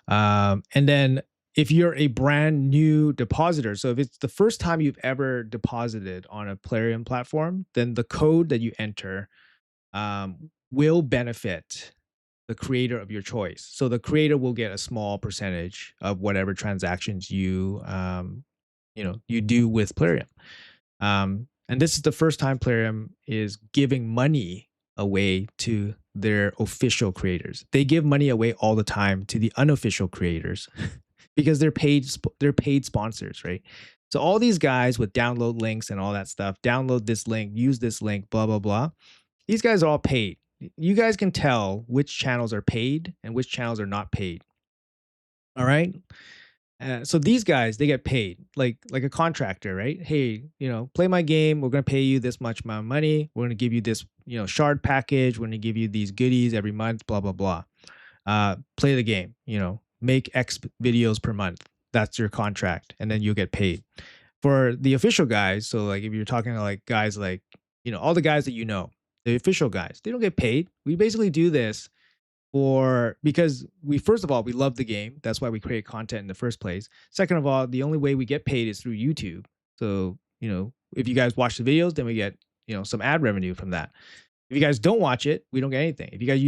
And then if you're a brand new depositor, so if it's the first time you've ever deposited on a Plarium platform, then the code that you enter will benefit the creator of your choice. So the creator will get a small percentage of whatever transactions you do with Plarium. And this is the first time Plarium is giving money away to their official creators. They give money away all the time to the unofficial creators because they're paid sponsors, right? So all these guys with download links and all that stuff, download this link, use this link, blah blah blah. These guys are all paid. You guys can tell which channels are paid and which channels are not paid. All right. So these guys, they get paid like a contractor, right? Hey, play my game. We're gonna pay you this much amount of money. We're gonna give you this, shard package. We're gonna give you these goodies every month. Blah blah blah. Play the game. Make X videos per month. That's your contract, and then you'll get paid. For the official guys, so like if you're talking to like guys like all the guys that the official guys, they don't get paid. We basically do this because we first of all we love the game. That's why we create content in the first place. Second of all, the only way we get paid is through YouTube. So if you guys watch the videos, then we get some ad revenue from that. If you guys don't watch it, we don't get anything. If you guys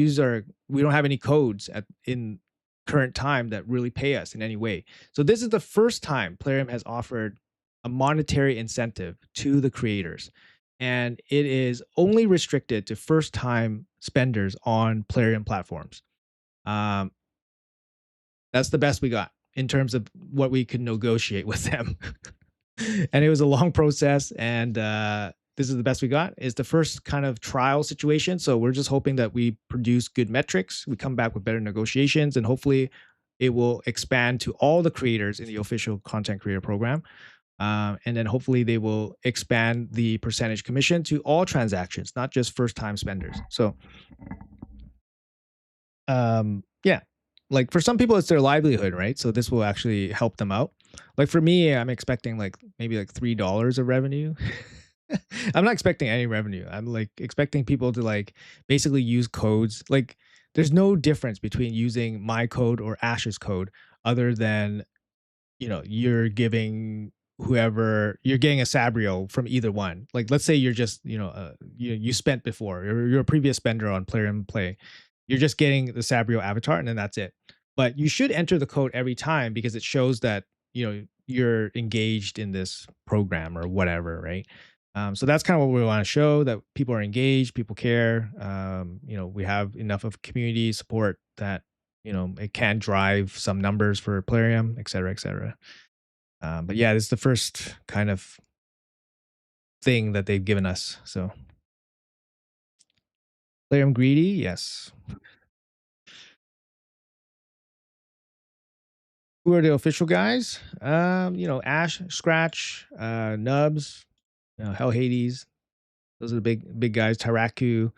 we don't have any codes in current time that really pay us in any way. So this is the first time Plarium has offered a monetary incentive to the creators. And it is only restricted to first time spenders on Plarium platforms. Um, that's the best we got in terms of what we could negotiate with them. And it was a long process. And this is the best we got. It's the first kind of trial situation. So we're just hoping that we produce good metrics. We come back with better negotiations, and hopefully it will expand to all the creators in the official content creator program. And then hopefully they will expand the percentage commission to all transactions, not just first time spenders. So, yeah, like for some people, it's their livelihood, right? So this will actually help them out. Like for me, I'm expecting like maybe like $3 of revenue. I'm not expecting any revenue. I'm like expecting people to like basically use codes. Like there's no difference between using my code or Ash's code other than you're giving you're getting a sabrio from either one. Like let's say you're just you spent before, or you're a previous spender on Plarium Play, you're just getting the sabrio avatar and then that's it. But you should enter the code every time because it shows that you're engaged in this program or whatever, right? So that's kind of what we want to show, that people are engaged, people care. We have enough of community support that it can drive some numbers for Plarium, et cetera, et cetera. But yeah, this is the first kind of thing that they've given us. So Plarium greedy, yes. Who are the official guys? Ash, Scratch, Nubs, Hell Hades. Those are the big guys. Taraku.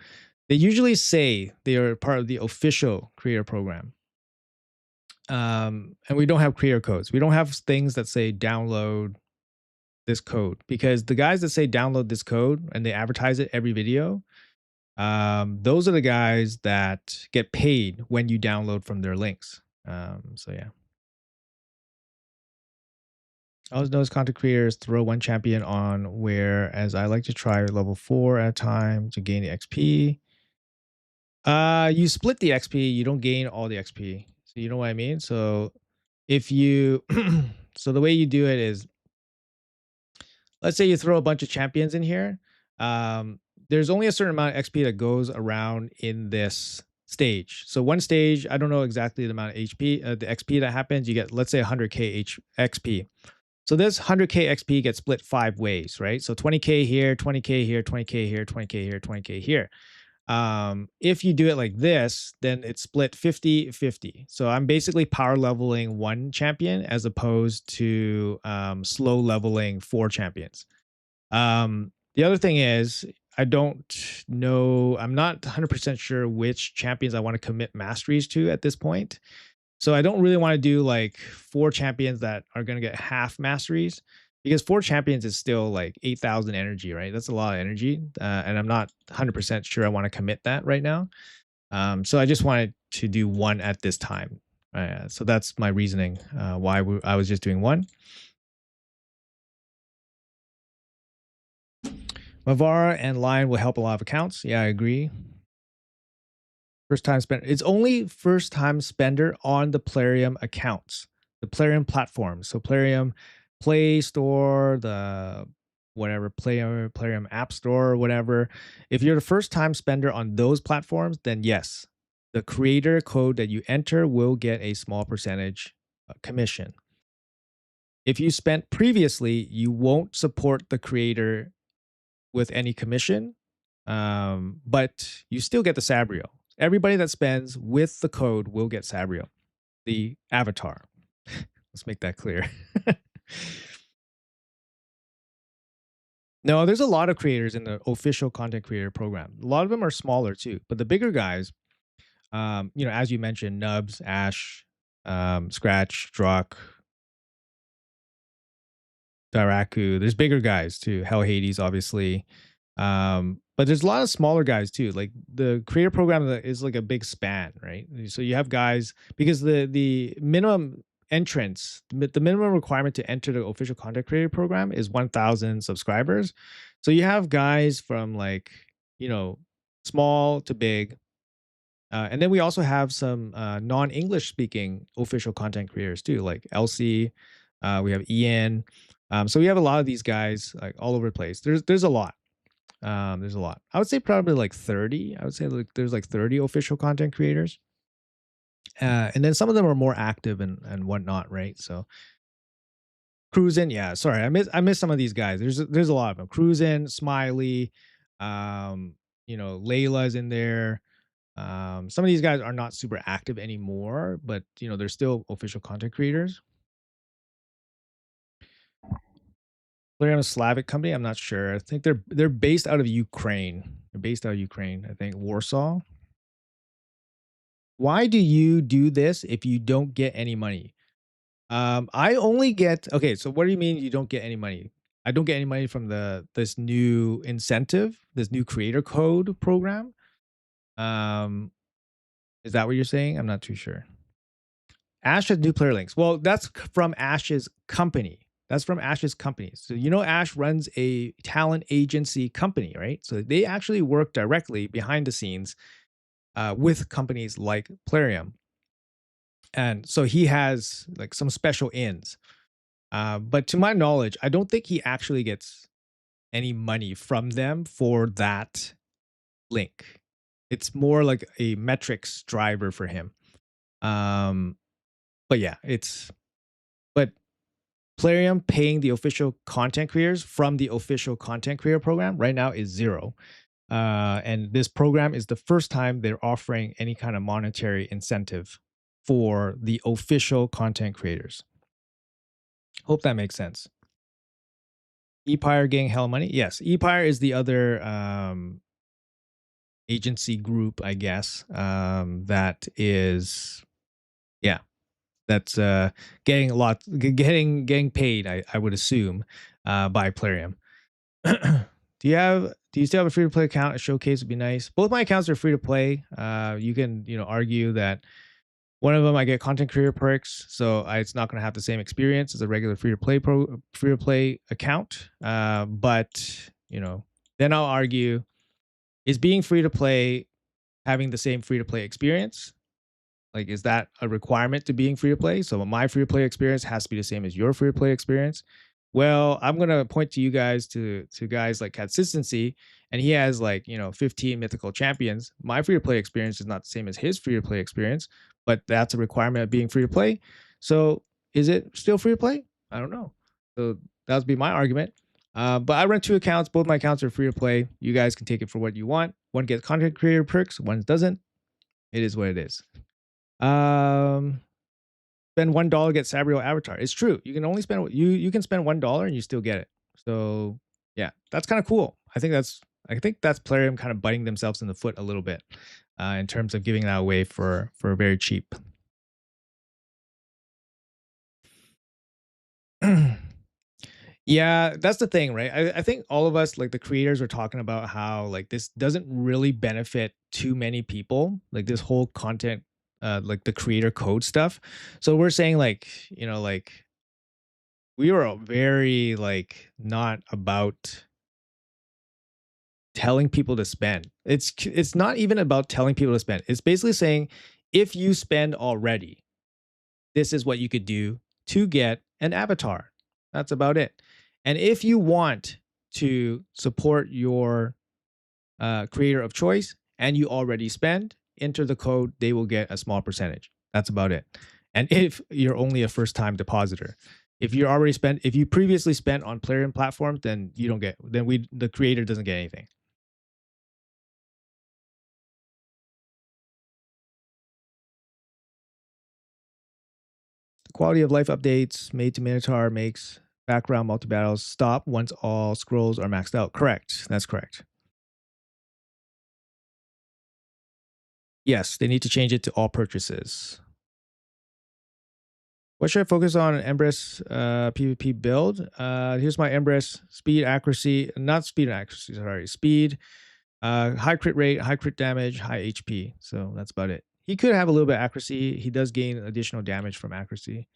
They usually say they are part of the official creator program. And we don't have creator codes. We don't have things that say download this code, because the guys that say download this code and they advertise it every video, those are the guys that get paid when you download from their links. So yeah. I always notice content creators throw one champion on, whereas I like to try level 4 at a time to gain the XP. You split the XP, you don't gain all the XP. So you know what I mean? So if you so the way you do it is, let's say you throw a bunch of champions in here. There's only a certain amount of XP that goes around in this stage. So one stage, I don't know exactly the amount of the XP that happens. You get, let's say 100k XP. So this 100k XP gets split 5 ways, right? So 20k here, 20k here, 20k here, 20k here, 20k here. If you do it like this, then it's split 50-50. So I'm basically power leveling one champion as opposed to slow leveling 4 champions. The other thing is, I don't know. I'm not 100% sure which champions I want to commit masteries to at this point. So I don't really want to do like 4 champions that are going to get half masteries, because 4 champions is still like 8,000 energy, right? That's a lot of energy. And I'm not 100% sure I want to commit that right now. So I just wanted to do one at this time. So that's my reasoning why I was just doing one. Mavara and Lion will help a lot of accounts. Yeah, I agree. First time spender. It's only first time spender on the Plarium accounts, the Plarium platform. So Plarium Play Store, the whatever Plarium App Store, or whatever. If you're the first time spender on those platforms, then yes, the creator code that you enter will get a small percentage commission. If you spent previously, you won't support the creator with any commission, but you still get the Sabrio. Everybody that spends with the code will get Sabrio, the avatar. Let's make that clear. No, there's a lot of creators in the official content creator program. A lot of them are smaller too, but the bigger guys, as you mentioned, Nubs, Ash, Scratch, Drock, Daraku. There's bigger guys too. Hell Hades, obviously. But there's a lot of smaller guys too. Like the creator program is like a big span, right? So you have guys, because the minimum entrance, the minimum requirement to enter the official content creator program is 1,000 subscribers. So you have guys from like, small to big. And then we also have some non-English speaking official content creators too, like Elsie. We have Ian. So we have a lot of these guys like all over the place. There's a lot. There's a lot. I would say probably like 30. I would say like there's like 30 official content creators. And then some of them are more active and whatnot, right? So Cruisin', yeah. Sorry, I miss some of these guys. There's a lot of them. Cruisin', Smiley, Layla's in there. Some of these guys are not super active anymore, but they're still official content creators. They're a Slavic company. I'm not sure. I think they're based out of Ukraine. They're based out of Ukraine. I think Warsaw. Why do you do this if you don't get any money? I only get okay. So what do you mean you don't get any money? I don't get any money from this new incentive, this new creator code program. Um, is that what you're saying? I'm not too sure. Ash has new player links. Well, that's from Ash's company. That's from Ash's company. So Ash runs a talent agency company, right? So they actually work directly behind the scenes with companies like Plarium. And so he has like some special ins. But to my knowledge, I don't think he actually gets any money from them for that link. It's more like a metrics driver for him. But yeah, but Plarium paying the official content creators from the official content creator program right now is 0. And this program is the first time they're offering any kind of monetary incentive for the official content creators. Hope that makes sense. Empire getting hell money? Yes. Empire is the other agency group, I guess, that is, yeah, that's getting a lot, getting paid, I would assume, by Plarium. Do you still have a free to play account? A showcase would be nice. Both my accounts are free to play. You can argue that one of them I get content creator perks, so it's not going to have the same experience as a regular free to play account. But then I'll argue, is being free to play having the same free to play experience? Like, is that a requirement to being free to play? So my free to play experience has to be the same as your free to play experience. Well, I'm gonna point to you guys to guys like Consistency, and he has like 15 mythical champions. My free to play experience is not the same as his free to play experience, but that's a requirement of being free to play. So is it still free to play? I don't know. So that would be my argument. But I run 2 accounts. Both my accounts are free to play. You guys can take it for what you want. One gets content creator perks, one doesn't. It is what it is. Spend $1, get Sabrio avatar. It's true. You can only spend you can spend $1 and you still get it. So yeah, that's kind of cool. I think that's I think that's Plarium kind of biting themselves in the foot a little bit in terms of giving that away for very cheap. Yeah, that's the thing, right? I think all of us, like the creators, are talking about how like this doesn't really benefit too many people, like this whole content, like the creator code stuff. So we're saying like, like we are very like not about telling people to spend. It's not even about telling people to spend. It's basically saying if you spend already, this is what you could do to get an avatar. That's about it. And if you want to support your creator of choice and you already spend, enter the code, they will get a small percentage. That's about it. And if you're only a first time depositor, if you previously spent on Plarium platforms, then you don't get, then the creator doesn't get anything. The quality of life updates made to Minotaur makes background multi battles stop once all scrolls are maxed out. Correct. That's correct. Yes, they need to change it to all purchases. What should I focus on? Embrace PvP build. Here's my Embrace speed, accuracy, not speed and accuracy, sorry, speed, high crit rate, high crit damage, high HP. So that's about it. He could have a little bit of accuracy. He does gain additional damage from accuracy.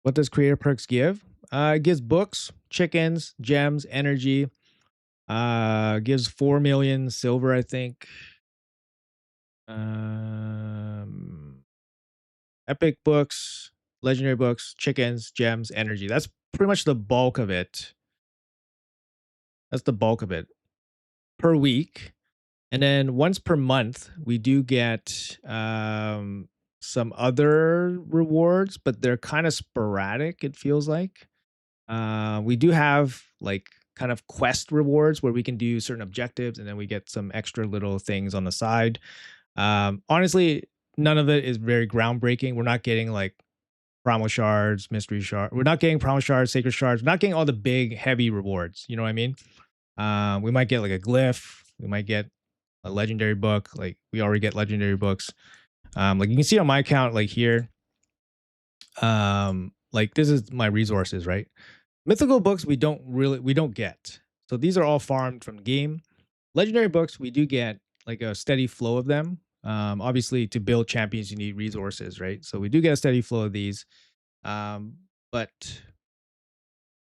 What does creator perks give? It gives books, chickens, gems, energy. Gives 4 million silver, I think. Um, epic books, legendary books, chickens, gems, energy. That's pretty much the bulk of it. That's the bulk of it per week. And then once per month, we do get some other rewards, but they're kind of sporadic, it feels like. We do have like kind of quest rewards where we can do certain objectives and then we get some extra little things on the side. Honestly, none of it is very groundbreaking. We're not getting like promo shards, mystery shard. We're not getting promo shards, sacred shards. We're not getting all the big, heavy rewards. You know what I mean? We might get like a glyph. We might get a legendary book. Like we already get legendary books. Like you can see on my account, like here, like this is my resources, right? Mythical books we don't get. So these are all farmed from the game. Legendary books we do get like a steady flow of them. Obviously to build champions you need resources, right? So we do get a steady flow of these. But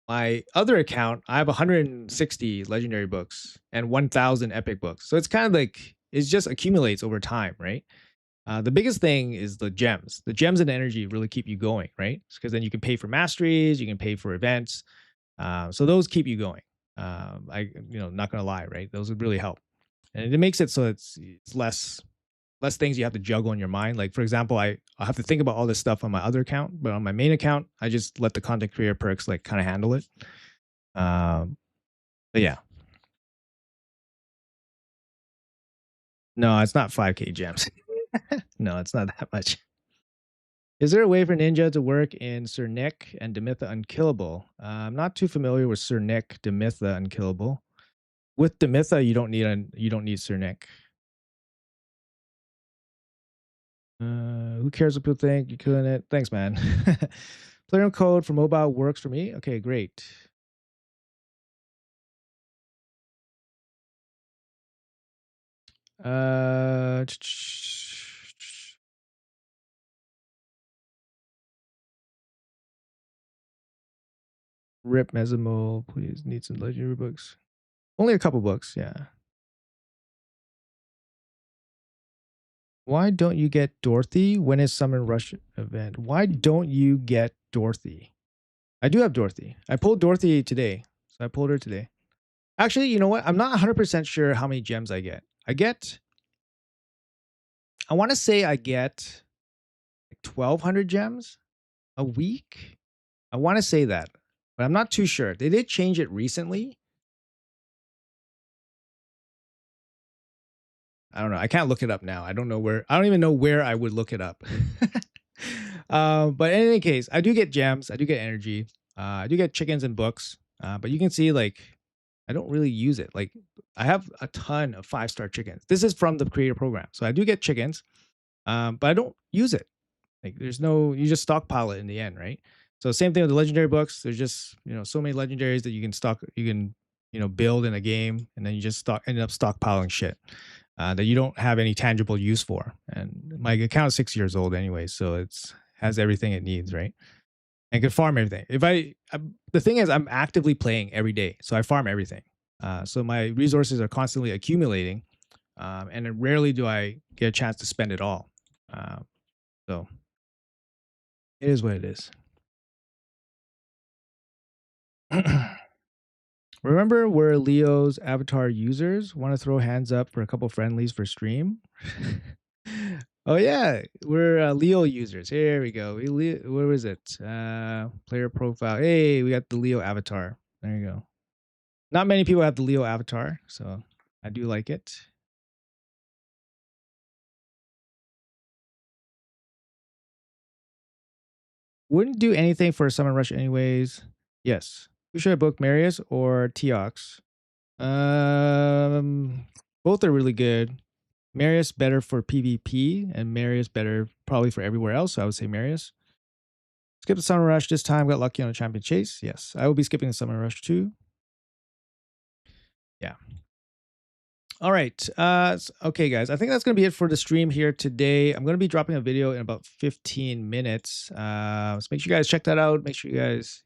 my other account, I have 160 legendary books and 1,000 epic books. So it's kind of like it just accumulates over time, right? The biggest thing is the gems. The gems and energy really keep you going, right? Because then you can pay for masteries, you can pay for events. So those keep you going. Not gonna lie, right? Those would really help, and it makes it so it's less things you have to juggle in your mind. Like for example, I have to think about all this stuff on my other account, but on my main account, I just let the content creator perks like kind of handle it. Um, but yeah, no, it's not 5K gems. No, it's not that much. Is there a way for Ninja to work in Sir Nick and Demitha Unkillable? I'm not too familiar with Sir Nick, Demitha Unkillable. With Demitha, you don't need Sir Nick. Who cares what people think? You're killing it. Thanks, man. Player code for mobile works for me. Okay, great. Uh, Rip Mesimo, please need some legendary books. Only a couple books, yeah. Why don't you get Dorothy? When is Summon Rush event? Why don't you get Dorothy? I do have Dorothy. I pulled Dorothy today. So I pulled her today. Actually, you know what? I'm not 100% sure how many gems I get. I want to say I get like 1,200 gems a week. I want to say that, but I'm not too sure. They did change it recently. I don't know. I can't look it up now. I don't know where. I don't even know where I would look it up. But in any case, I do get gems. I do get energy. I do get chickens and books. But you can see like I don't really use it. Like I have a ton of 5-star chickens. This is from the creator program, so I do get chickens. But I don't use it. Like there's no, you just stockpile it in the end, right? So same thing with the legendary books. There's just so many legendaries that you can stock, you can build in a game, and then you just end up stockpiling shit that you don't have any tangible use for. And my account is 6 years old anyway, so it's has everything it needs, right? And can farm everything. The thing is, I'm actively playing every day, so I farm everything. So my resources are constantly accumulating, and then rarely do I get a chance to spend it all. So it is what it is. Remember, we're Leo's avatar users. Want to throw hands up for a couple friendlies for stream? Oh yeah, we're Leo users. Here we go. Where was it? Player profile. Hey, we got the Leo avatar. There you go. Not many people have the Leo avatar, so I do like it. Wouldn't do anything for a summon rush anyways. Yes. Who should I book, Marius or Teox? Both are really good. Marius better for PvP, and Marius better probably for everywhere else. So I would say Marius. Skip the Summer Rush this time. Got lucky on a champion chase. Yes, I will be skipping the Summer Rush too. Yeah. All right. Okay, guys. I think that's going to be it for the stream here today. I'm going to be dropping a video in about 15 minutes. So make sure you guys check that out. Make sure you guys,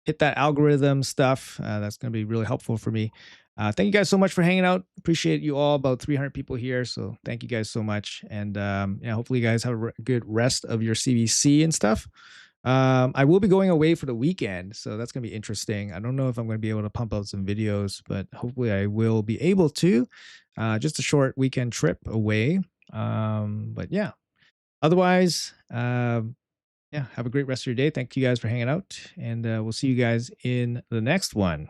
hit that algorithm stuff. That's going to be really helpful for me. Thank you guys so much for hanging out. Appreciate you all. About 300 people here. So thank you guys so much. And yeah, hopefully you guys have a good rest of your CBC and stuff. I will be going away for the weekend, so that's going to be interesting. I don't know if I'm going to be able to pump out some videos, but hopefully I will be able to. Just a short weekend trip away. But yeah, otherwise, yeah, have a great rest of your day. Thank you guys for hanging out, and we'll see you guys in the next one.